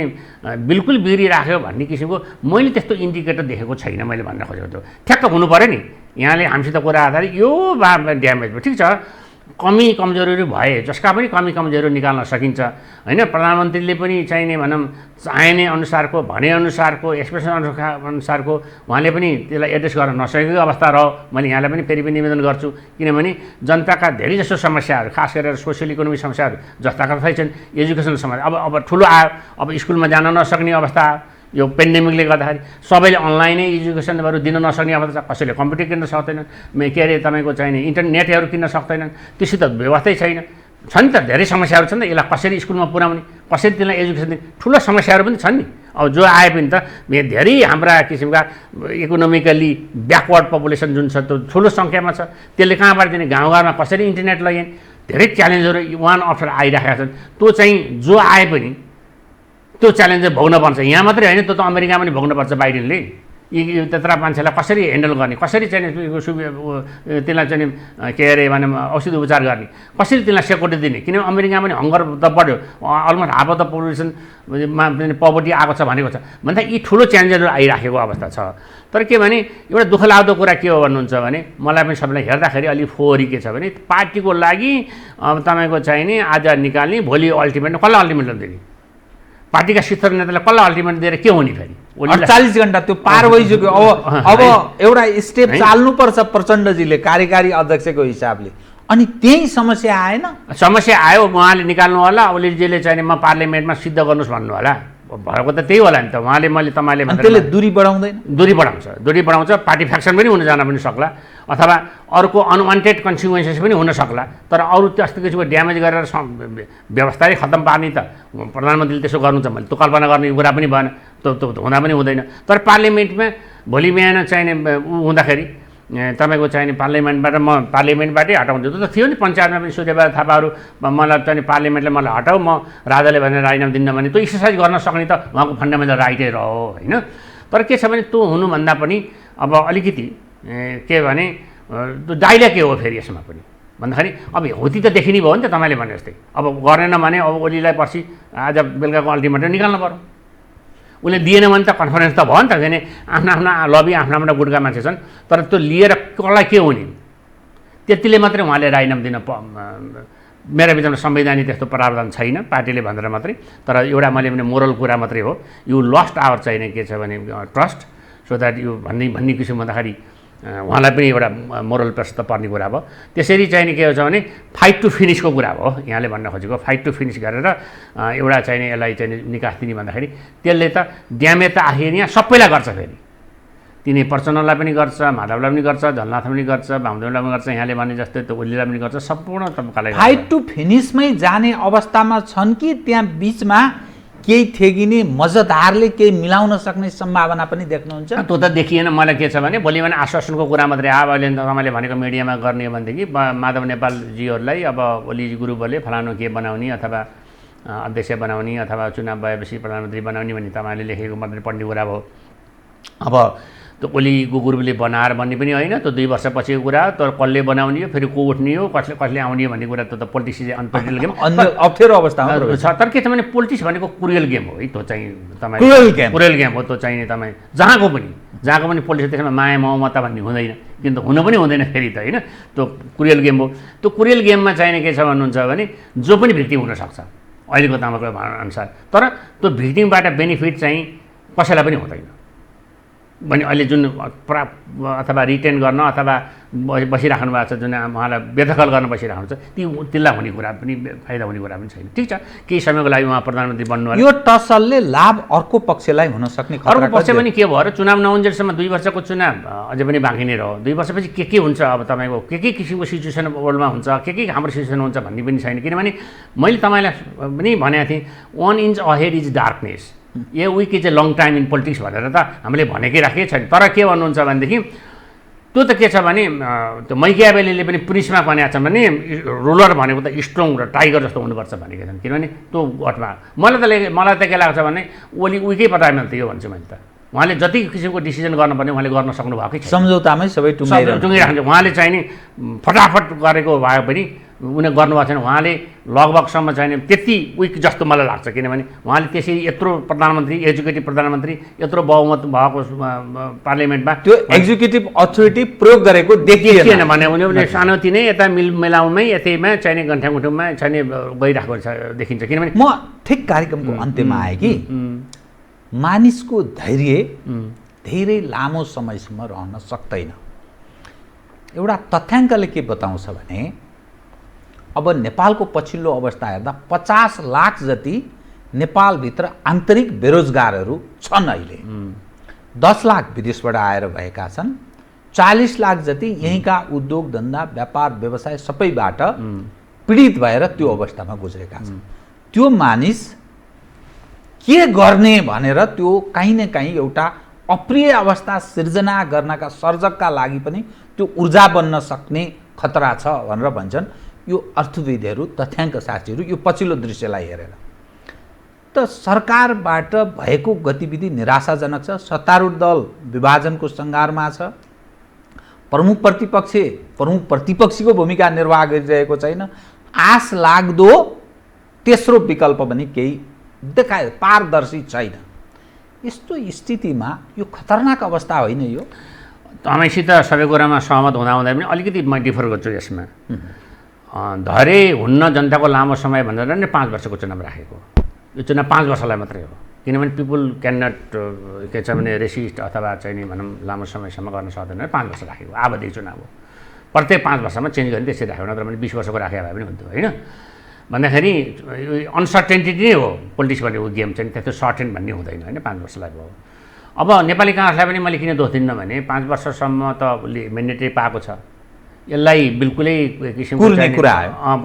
बिल्कुल बिग्रिराख्यो भन्ने किसिमको मैले त्यस्तो इन्डिकेटर देखेको छैन। मैले भन्न खोजेको त्यो ठ्याक्क हुनु पऱ्यो नि। यहाँले हामीसित कुरा आधारित यो ड्यामेज भयो, ठिक छ, कमी कमजोरीहरू भए जसका पनि कमी कमजोरी निकाल्न सकिन्छ होइन। प्रधानमन्त्रीले पनि चाहिने भनौँ चाहिने अनुसारको भनेअनुसारको एक्सप्रेसन अनुसारको उहाँले पनि त्यसलाई एड्रेस गर्न नसकेको अवस्था रह्यो। मैले यहाँलाई पनि फेरि पनि निवेदन गर्छु, किनभने जनताका धेरै जसो समस्याहरू खास गरेर सोसियल इकोनोमिक समस्याहरू जस्ताका तस्तै छन्। एजुकेसन समस्या अब ठुलो आयो, अब स्कुलमा जान नसक्ने अवस्था आयो यो पेन्डेमिकले गर्दाखेरि। सबैले अनलाइनै एजुकेसनहरू दिन नसक्ने अवस्था छ, कसैले कम्प्युटर किन्न सक्दैनन्, के अरे तपाईँको चाहिने इन्टरनेटहरू किन्न सक्दैनन्, त्यस्तो त व्यवस्थै छैन। छन् त धेरै समस्याहरू छन् त, यसलाई कसरी स्कुलमा पुर्याउने, कसरी त्यसलाई एजुकेसन दिने, ठुलो समस्याहरू पनि छन् नि। अब जो आए पनि त धेरै हाम्रा किसिमका इकोनोमिकल्ली ब्याकवर्ड पपुलेसन जुन छ त्यो ठुलो सङ्ख्यामा छ, त्यसले कहाँबाट दिने, गाउँघरमा कसरी इन्टरनेट लगाइने, धेरै च्यालेन्जहरू वान अप्सन आइरहेका छन्। त्यो चाहिँ जो आए पनि त्यो च्यालेन्ज भोग्न पर्छ। यहाँ मात्रै होइन, त्यो त अमेरिकामा पनि भोग्नुपर्छ बाइडेनले। यी त्यत्रा मान्छेलाई कसरी ह्यान्डल गर्ने, कसरी चाहिँ त्यसलाई चाहिँ के अरे भनौँ औषधि उपचार गर्ने, कसरी त्यसलाई सेक्युरिटी दिने, किनभने अमेरिकामा पनि हङ्गर त बढ्यो, अलमोस्ट हाफ अफ द पपुलेसनमा पोभर्टी आएको छ भनेको छ। भन्दा यी ठुलो च्यालेन्जहरू आइराखेको अवस्था छ। तर के भने एउटा दुःख लाग्दो कुरा के हो भन्नुहुन्छ भने मलाई पनि सबैलाई हेर्दाखेरि अलिक फोहोरी के छ भने पार्टीको लागि तपाईँको चाहिने आज निकाल्ने, भोलि अल्टिमेट कसलाई अल्टिमेट दिने, पार्टीका शीर्ष नेतालाई कसलाई अल्टिमेट दिएर के हुने, फेरि 48 घण्टा त्यो पार भइसक्यो। अब एउटा स्टेप चाल्नुपर्छ प्रचण्डजीले कार्यकारी अध्यक्षको हिसाबले, अनि त्यही समस्या आएन। समस्या आयो, उहाँले निकाल्नु होला, ओलीजीले चाहिँ म पार्लियामेन्टमा सिद्ध गर्नुहोस् भन्नु होला, भएको त त्यही होला नि त। उहाँले मैले तपाईँले त्यसले दूरी बढाउँदैन, दूरी बढाउँछ, पार्टी फ्याक्सन पनि हुन जान पनि सक्ला, अथवा अर्को अनवान्टेड कन्सिक्वेन्सेस पनि हुन सक्ला। तर अरू त्यस्तो किसिमको ड्यामेज गरेर व्यवस्थाले खत्तम पार्ने त प्रधानमन्त्रीले त्यसो गर्नु छ, मैले त्यो कल्पना गर्ने कुरा पनि भएन, त्यो हुँदा पनि हुँदैन। तर पार्लियामेन्टमा भोलि बिहान चाहिने हुँदाखेरि तपाईँको चाहिने पार्लियामेन्टबाट म पार्लियामेन्टबाटै हटाउँछु त थियो नि। पञ्चायतमा पनि सूर्यबहादुर थापाहरू मलाई चाहिँ पार्लियामेन्टले मलाई हटाऊ, म राजाले भनेर राजीनामा दिन्न भने त्यो एक्सर्साइज गर्न सक्ने त उहाँको फन्डामेन्टल राइटै रह्यो होइन। तर के छ भने त्यो हुनु भन्दा पनि अब अलिकति के भने डाइला के हो फेरि यसमा पनि भन्दाखेरि अब होती त देखिने भयो नि त तपाईँले भने जस्तै। अब गरेन भने अब ओलीलाई पछि आज बेलुकाको अल्टिमेटम निकाल्नु पऱ्यो। उसले दिएन भने त कन्फरेन्स त भयो नि त, किनभने आफ्ना आफ्ना लबी आफ्ना गुटका मान्छे छन्, तर त्यो लिएर कसलाई के हुने त्यतिले मात्रै उहाँले राजीनामा दिन मेरो विचारमा संवैधानिक त्यस्तो प्रावधान छैन, पार्टीले भनेर मात्रै। तर एउटा मैले भने मोरल कुरा मात्रै हो, यु लस्ट आवर चाहिने के छ भने ट्रस्ट, सो द्याट यु भन्ने किसिम भन्दाखेरि उहाँलाई पनि एउटा मोरल प्रेस त पर्ने कुरा भयो। त्यसरी चाहिने के छ भने फाइट टु फिनिसको कुरा हो, यहाँले भन्न खोजेको फाइट टु फिनिस गरेर एउटा चाहिने यसलाई चाहिँ निकास दिने भन्दाखेरि त्यसले त ड्यामेज त आखिर यहाँ सबैलाई गर्छ। फेरि तिनी प्रचण्डलाई पनि गर्छ, माधवलाई पनि गर्छ, झलनाथ पनि गर्छ, वामदेवलाई पनि गर्छ, यहाँले भने जस्तै त्यो ओलीलाई पनि गर्छ, सम्पूर्ण तबकालाई फाइट टु फिनिसमै जाने अवस्थामा छन् कि त्यहाँ बिचमा केही थेगिने मजदारले केही मिलाउन सक्ने सम्भावना पनि देख्नुहुन्छ? त्यो त देखिएन। मलाई के छ भने भोलि भने आश्वासनको कुरा मात्रै आयो। अहिले तपाईँले भनेको मिडियामा गर्ने हो भनेदेखि माधव नेपालजीहरूलाई अब ओली ग्रुपहरूले फलानु के बनाउने अथवा अध्यक्ष बनाउने अथवा चुनाव भएपछि प्रधानमन्त्री बनाउने भन्ने तपाईँले लेखेको मात्रै पढ्ने कुरा भयो। अब त्यो ओलीको ग्रुपले बनाएर भन्ने पनि होइन, त्यो 2 वर्षपछिको कुरा हो। तर कसले बनाउने हो, फेरि को उठ्ने हो, कसले आउने हो भन्ने कुरा त पोलिटिक्स अनपोलिटिकल गेम अप्ठ्यारो अवस्थामा छ। तर के छ भने पोलिटिक्स भनेको क्रुएल गेम हो है, त्यो चाहिँ तपाईँ क्रुएल गेम हो। त्यो चाहिँ तपाईँ जहाँको पनि पोलिटिक्स त्यसमा माया ममता भन्ने हुँदैन, किन त हुनु पनि हुँदैन फेरि त होइन। त्यो क्रुएल गेम हो। त्यो क्रुएल गेममा चाहिने के छ भन्नुहुन्छ भने जो पनि भिक्टिम हुनसक्छ अहिलेको तपाईँको अनुसार, तर त्यो भिक्टिमबाट बेनिफिट चाहिँ कसैलाई पनि हुँदैन। भने अहिले जुन अथवा रिटेन गर्न अथवा बसिराख्नु भएको छ, जुन उहाँलाई बेदखल गर्न बसिराख्नु छ, त्यसलाई हुने कुरा पनि फाइदा हुने कुरा पनि छैन। ठिक छ, केही समयको लागि उहाँ प्रधानमन्त्री बन्नु, यो टसलले लाभ अर्को पक्षलाई हुन सक्ने खतरा। अर्को पक्ष पनि के भयो र चुनाव नहुन्जेलसम्म 2 वर्षको चुनाव अझै पनि बाँकी नै रह्यो। 2 वर्षपछि के हुन्छ, अब तपाईँको के किसिमको सिचुएसन वर्ल्डमा हुन्छ, के हाम्रो सिचुएसन हुन्छ भन्ने पनि छैन। किनभने मैले तपाईँलाई पनि भनेको थिएँ 1 inch ahead is darkness, a week is a long time in politics भनेर त हामीले भनेकै राखेकै छैन। तर के भन्नुहुन्छ भनेदेखि त्यो त के छ भने त्यो मैकियावेलीले पनि प्रिन्समा भनेको छ भने रुलर भनेको त स्ट्रङ र टाइगर जस्तो हुनुपर्छ भनेको छन्। किनभने त्यो गठमा मलाई त के लाग्छ भने विकै पतामा त यो भन्छु मैले त उहाँले जति किसिमको डिसिजन गर्नुपर्ने उहाँले गर्न सक्नु भएकै छैन। सम्झौतामै सबै टुङ्गिराख्नु उहाँले चाहिँ नि फटाफट गरेको भए पनि उनीहरूले गर्नुभएको छैन। उहाँले लगभगसम्म चाहिँ त्यति विक जस्तो मलाई लाग्छ। किनभने उहाँले त्यसरी यत्रो प्रधानमन्त्री, एक्जिक्युटिभ प्रधानमन्त्री, यत्रो बहुमत भएको पार्लियामेन्टमा त्यो एक्जिक्युटिभ अथोरिटी प्रयोग गरेको देखिएन भने उनीहरूले सानोतिनै यता मिलाउमै यतैमा चाहिने गन्ठागुठुमा चाहिने गइरहेको देखिन्छ। किनभने म ठिक कार्यक्रमको अन्त्यमा आएँ कि मानिसको धैर्य धेरै लामो समयसम्म रहन सक्दैन। एउटा तथ्याङ्कले के बताउँछ भने अब नेपालको पछिल्लो अवस्था हेर्दा 50 लाख जति नेपालभित्र आन्तरिक बेरोजगारहरू छन्। अहिले 10 लाख विदेशबाट आएर भएका छन्। 40 लाख जति यहीँका उद्योग धन्दा व्यापार व्यवसाय सबैबाट पीडित भएर त्यो अवस्थामा गुज्रेका छन्। त्यो मानिस के गर्ने भनेर त्यो काहीँ न काहीँ एउटा अप्रिय अवस्था सिर्जना गर्नका सर्जकका लागि पनि त्यो ऊर्जा बन्न सक्ने खतरा छ भनेर भन्छन् यो अर्थविदहरू, तथ्याङ्क साक्षीहरू। यो पछिल्लो दृश्यलाई हेरेर त सरकारबाट भएको गतिविधि निराशाजनक छ। सत्तारूढ दल विभाजनको सङ्घारमा छ। प्रमुख प्रतिपक्षीको भूमिका निर्वाह गरिरहेको छैन। आश लाग्दो तेस्रो विकल्प पनि केही देखाए पारदर्शी छैन। यस्तो स्थितिमा यो खतरनाक अवस्था होइन यो? तपाईँसित सबै कुरामा सहमत हुँदा पनि अलिकति म डिफर गर्छु यसमा। धरे हुन्न जनताको लामो समय भनेर नै 5 वर्षको चुनाव राखेको। यो चुनाव 5 वर्षलाई मात्रै हो। किनभने पिपुल क्यान नट के छ भने रेसिस्ट अथवा चाहिँ नि भनौँ लामो समयसम्म गर्न सक्दैन। 5 वर्ष राखेको आवधिक चुनाव हो। प्रत्येक 5 वर्षमा चेन्ज गर्ने त्यसरी राखेको, नत्र भने 20 वर्षको राखे भए पनि हुन्थ्यो होइन। भन्दाखेरि अनसर्टेन्टी नै हो पोलिटिक्स भन्ने गेम चाहिँ, त्यस्तो सर्टेन भन्ने हुँदैन होइन। 5 वर्षलाई भयो। अब नेपाली काङ्ग्रेसलाई पनि मैले किन दोष दिन्न भने 5 वर्षसम्म त उसले मेन्डेटरी पाएको छ। यसलाई बिल्कुलै किसिमको कुरा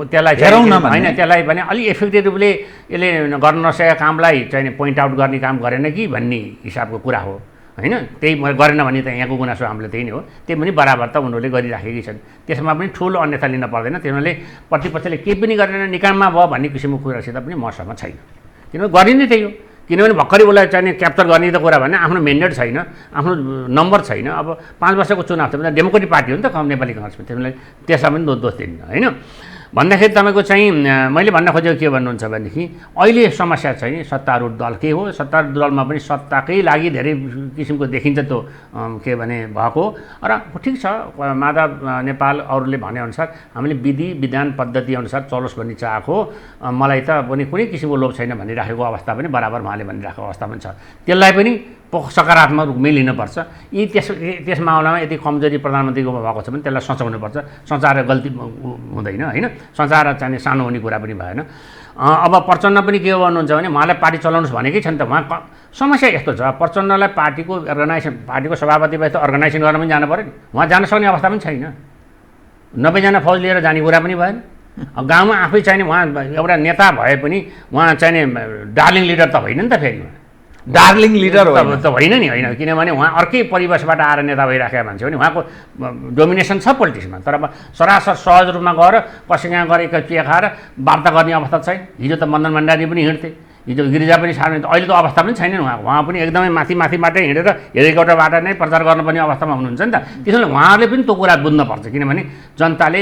त्यसलाई होइन, त्यसलाई भने अलिक इफेक्टिभ रूपले यसले गर्न नसकेका कामलाई चाहिँ पोइन्ट आउट गर्ने काम गरेन कि भन्ने हिसाबको कुरा हो होइन। त्यही गरेन भने त यहाँको गुनासो हामीले त्यही नै हो। त्यही पनि बराबर त उनीहरूले गरिराखेकै छन्। त्यसमा पनि ठुलो अन्यथा लिन पर्दैन। त्यसले प्रतिपक्षले केही पनि गरेन निकाममा भयो भन्ने किसिमको कुरासित पनि म सहमत छैन। किनभने गरिने त्यही हो। किनभने भर्खरै उसलाई चाहिने क्याप्चर गर्ने त कुरा भने आफ्नो मेन्डेट छैन, आफ्नो नम्बर छैन। अब 5 वर्षको चुनाव छ भने डेमोक्रेटिक पार्टी हो नि त नेपाली काङ्ग्रेसमा। त्यसलाई त्यसलाई पनि दोष दिन्न होइन। भन्दाखेरि तपाईँको चाहिँ मैले भन्न खोजेको के भन्नुहुन्छ भनेदेखि अहिले समस्या चाहिँ सत्तारूढ दल के हो। सत्तारूढ दलमा पनि सत्ताकै लागि धेरै किसिमको देखिन्छ त्यो के भने भएको। र ठिक छ, माधव नेपाल अरूले भनेअनुसार हामीले विधि विधान पद्धति अनुसार चलोस् भन्ने चाहेको। मलाई त पनि कुनै किसिमको लोभ छैन भनिराखेको अवस्था पनि बराबर उहाँले भनिराखेको अवस्था पनि छ। त्यसलाई पनि सकारात्मक रूपमै लिनुपर्छ। त्यस मामलामा यदि कमजोरी प्रधानमन्त्रीको भएको छ भने त्यसलाई सचाउनुपर्छ। सचाएर गल्ती हुँदैन होइन। सचाएर चाहिँ सानो हुने कुरा पनि भएन। अब प्रचण्ड पनि के भन्नुहुन्छ भने उहाँलाई पार्टी चलाउनुहोस् भनेकै छ नि त। उहाँ समस्या यस्तो छ, प्रचण्डलाई पार्टीको पार्टीको सभापति भए त अर्गनाइजेसन गर्न पनि जानु पऱ्यो नि। उहाँ जान सक्ने अवस्था पनि छैन। 90 जना फौज लिएर जाने कुरा पनि भएन। गाउँमा आफै चाहिने उहाँ एउटा नेता भए पनि उहाँ चाहिने डार्लिङ लिडर त होइन नि त। फेरि डार्लिङ लिडर त होइन नि होइन। किनभने उहाँ अर्कै परिवेशबाट आएर नेता भइराखेका मान्छे हो नि। उहाँको डोमिनेसन छ पोलिटिक्समा। तर अब सरासर सहज रूपमा गएर कसैकहाँ गएर चिया खाएर वार्ता गर्ने अवस्था छैन। हिजो त मदन भण्डारी पनि हिँड्थे, हिजो गिरिजा पनि सार्ने। अहिले त अवस्था पनि छैन नि उहाँको। उहाँ पनि एकदमै माथिबाटै हिँडेर हेलिकप्टरबाट नै प्रचार गर्नुपर्ने अवस्थामा हुनुहुन्छ नि त। त्यसैले उहाँहरूले पनि त्यो कुरा बुझ्नुपर्छ। किनभने जनताले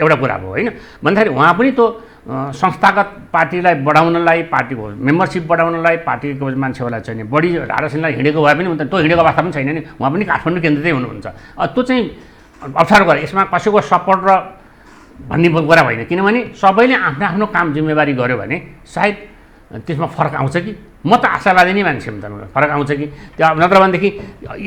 एउटा कुरा भयो होइन। भन्दाखेरि उहाँ पनि त्यो संस्थागत पार्टीलाई बढाउनलाई, पार्टीको मेम्बरसिप बढाउनलाई, पार्टीको मान्छेहरूलाई चाहिँ बढी राजनीतिलाई हिँडेको भए पनि हुन्छ। त्यो हिँडेको अवस्था पनि छैन नि। उहाँ पनि काठमाडौँ केन्द्रितै हुनुहुन्छ। त्यो चाहिँ अप्ठ्यारो कुरा। यसमा कसैको सपोर्ट र भन्ने कुरा होइन। किनभने सबैले आफ्नो आफ्नो काम जिम्मेवारी गर्यो भने सायद त्यसमा फरक आउँछ कि म त आशावादी नै मान्छे हुँ त फरक आउँछ कि त्यो नत्र भनेदेखि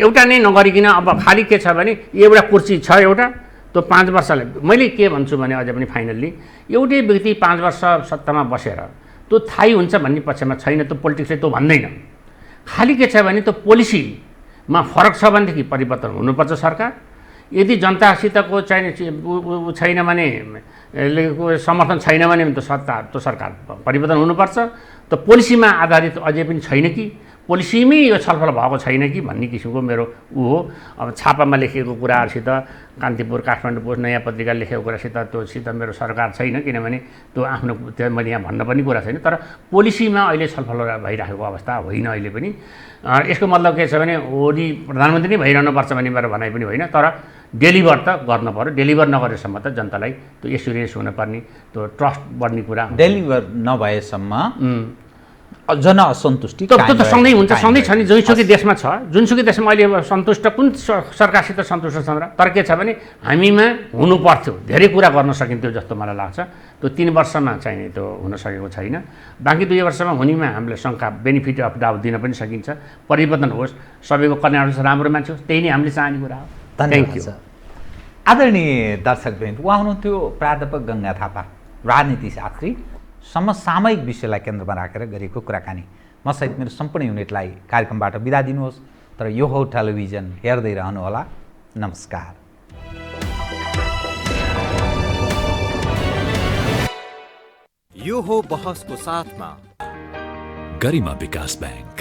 एउटा नै नगरिकन अब खालि के छ भने एउटा कुर्सी छ एउटा त्यो 5 वर्षले मैले के भन्छु भने अझै पनि फाइनल्ली एउटै व्यक्ति 5 वर्ष सत्तामा बसेर त्यो थाहै हुन्छ भन्ने पक्षमा छैन। त्यो पोलिटिक्सले त्यो भन्दैन। खालि के छ भने त्यो पोलिसीमा फरक छ भनेदेखि परिवर्तन हुनुपर्छ सरकार। यदि जनतासितको चाहिँ छैन भने समर्थन छैन भने त्यो सरकार परिवर्तन हुनुपर्छ। त पोलिसीमा आधारित अझै पनि छैन कि पोलिसीमै यो छलफल भएको छैन कि भन्ने किसिमको मेरो ऊ हो। अब छापामा लेखिएको कुराहरूसित कान्तिपुर काठमाडौँ पोस्ट नयाँ पत्रिका लेखेको कुरासित त्योसित मेरो सरकार छैन, किनभने त्यो आफ्नो त्यो मैले यहाँ भन्न पनि कुरा छैन। तर पोलिसीमा अहिले छलफल भइरहेको अवस्था होइन अहिले पनि। यसको मतलब के छ भने ओली प्रधानमन्त्री नै भइरहनुपर्छ भन्ने मेरो भनाइ पनि होइन, तर डेलिभर त गर्न पर्यो। डेलिभर नगरेसम्म त जनतालाई त्यो एस्युरेन्स हुनुपर्ने, त्यो ट्रस्ट बढ्ने कुरा। डेलिभर नभएसम्म जनअसन्तुष्टि त्यो त सँगै हुन्छ, सँगै छ नि। जुनसुकै देशमा छ, जुनसुकै देशमा अहिले सन्तुष्ट कुन सरकारसित सन्तुष्ट छ र? तर के छ भने हामीमा हुनु पर्थ्यो, धेरै कुरा गर्न सकिन्थ्यो जस्तो मलाई लाग्छ। त्यो 3 वर्षमा चाहिँ त्यो हुन सकेको छैन। बाँकी 2 वर्षमा हुनेमा हामीले शङ्का बेनिफिट अफ डाउट दिन पनि सकिन्छ। परिवर्तन होस्, सबैको कल्याण होस्, राम्रो मान्छे होस्, त्यही नै हामीले चाहने कुरा हो। Thank you. आदरणीय दर्शकवृन्द, उहाँ हुनुहुन्थ्यो प्राध्यापक गङ्गा थापा, राजनीतिशास्त्री। समसामयिक विषयलाई केन्द्रमा राखेर गरेको कुराकानी। म सहित मेरो सम्पूर्ण युनिटलाई कार्यक्रमबाट बिदा दिनुहोस्, तर यो हो टेलिभिजन हेर्दै रहनुहोला। नमस्कार। यो हो बहसको साथमा गरिमा विकास बैंक,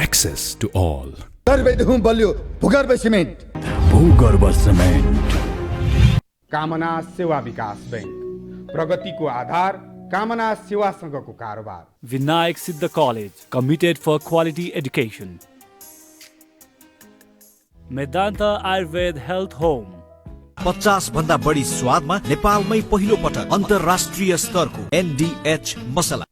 एक्सेस टु ऑल। गर्भेदहुँ बलियो भूगर्भ सिमेन्ट। भूगर्भ सिमेन्ट। कामना सेवा विकास बैंक, प्रगतिको आधार कामना सेवासँगको कारोबार। Vinayak Siddha College, committed for quality education. Medanta Ayurved Health Home. 50 भन्दा बढी स्वादमा नेपालमै पहिलो पटक अन्तर्राष्ट्रिय स्तरको NDH मसला।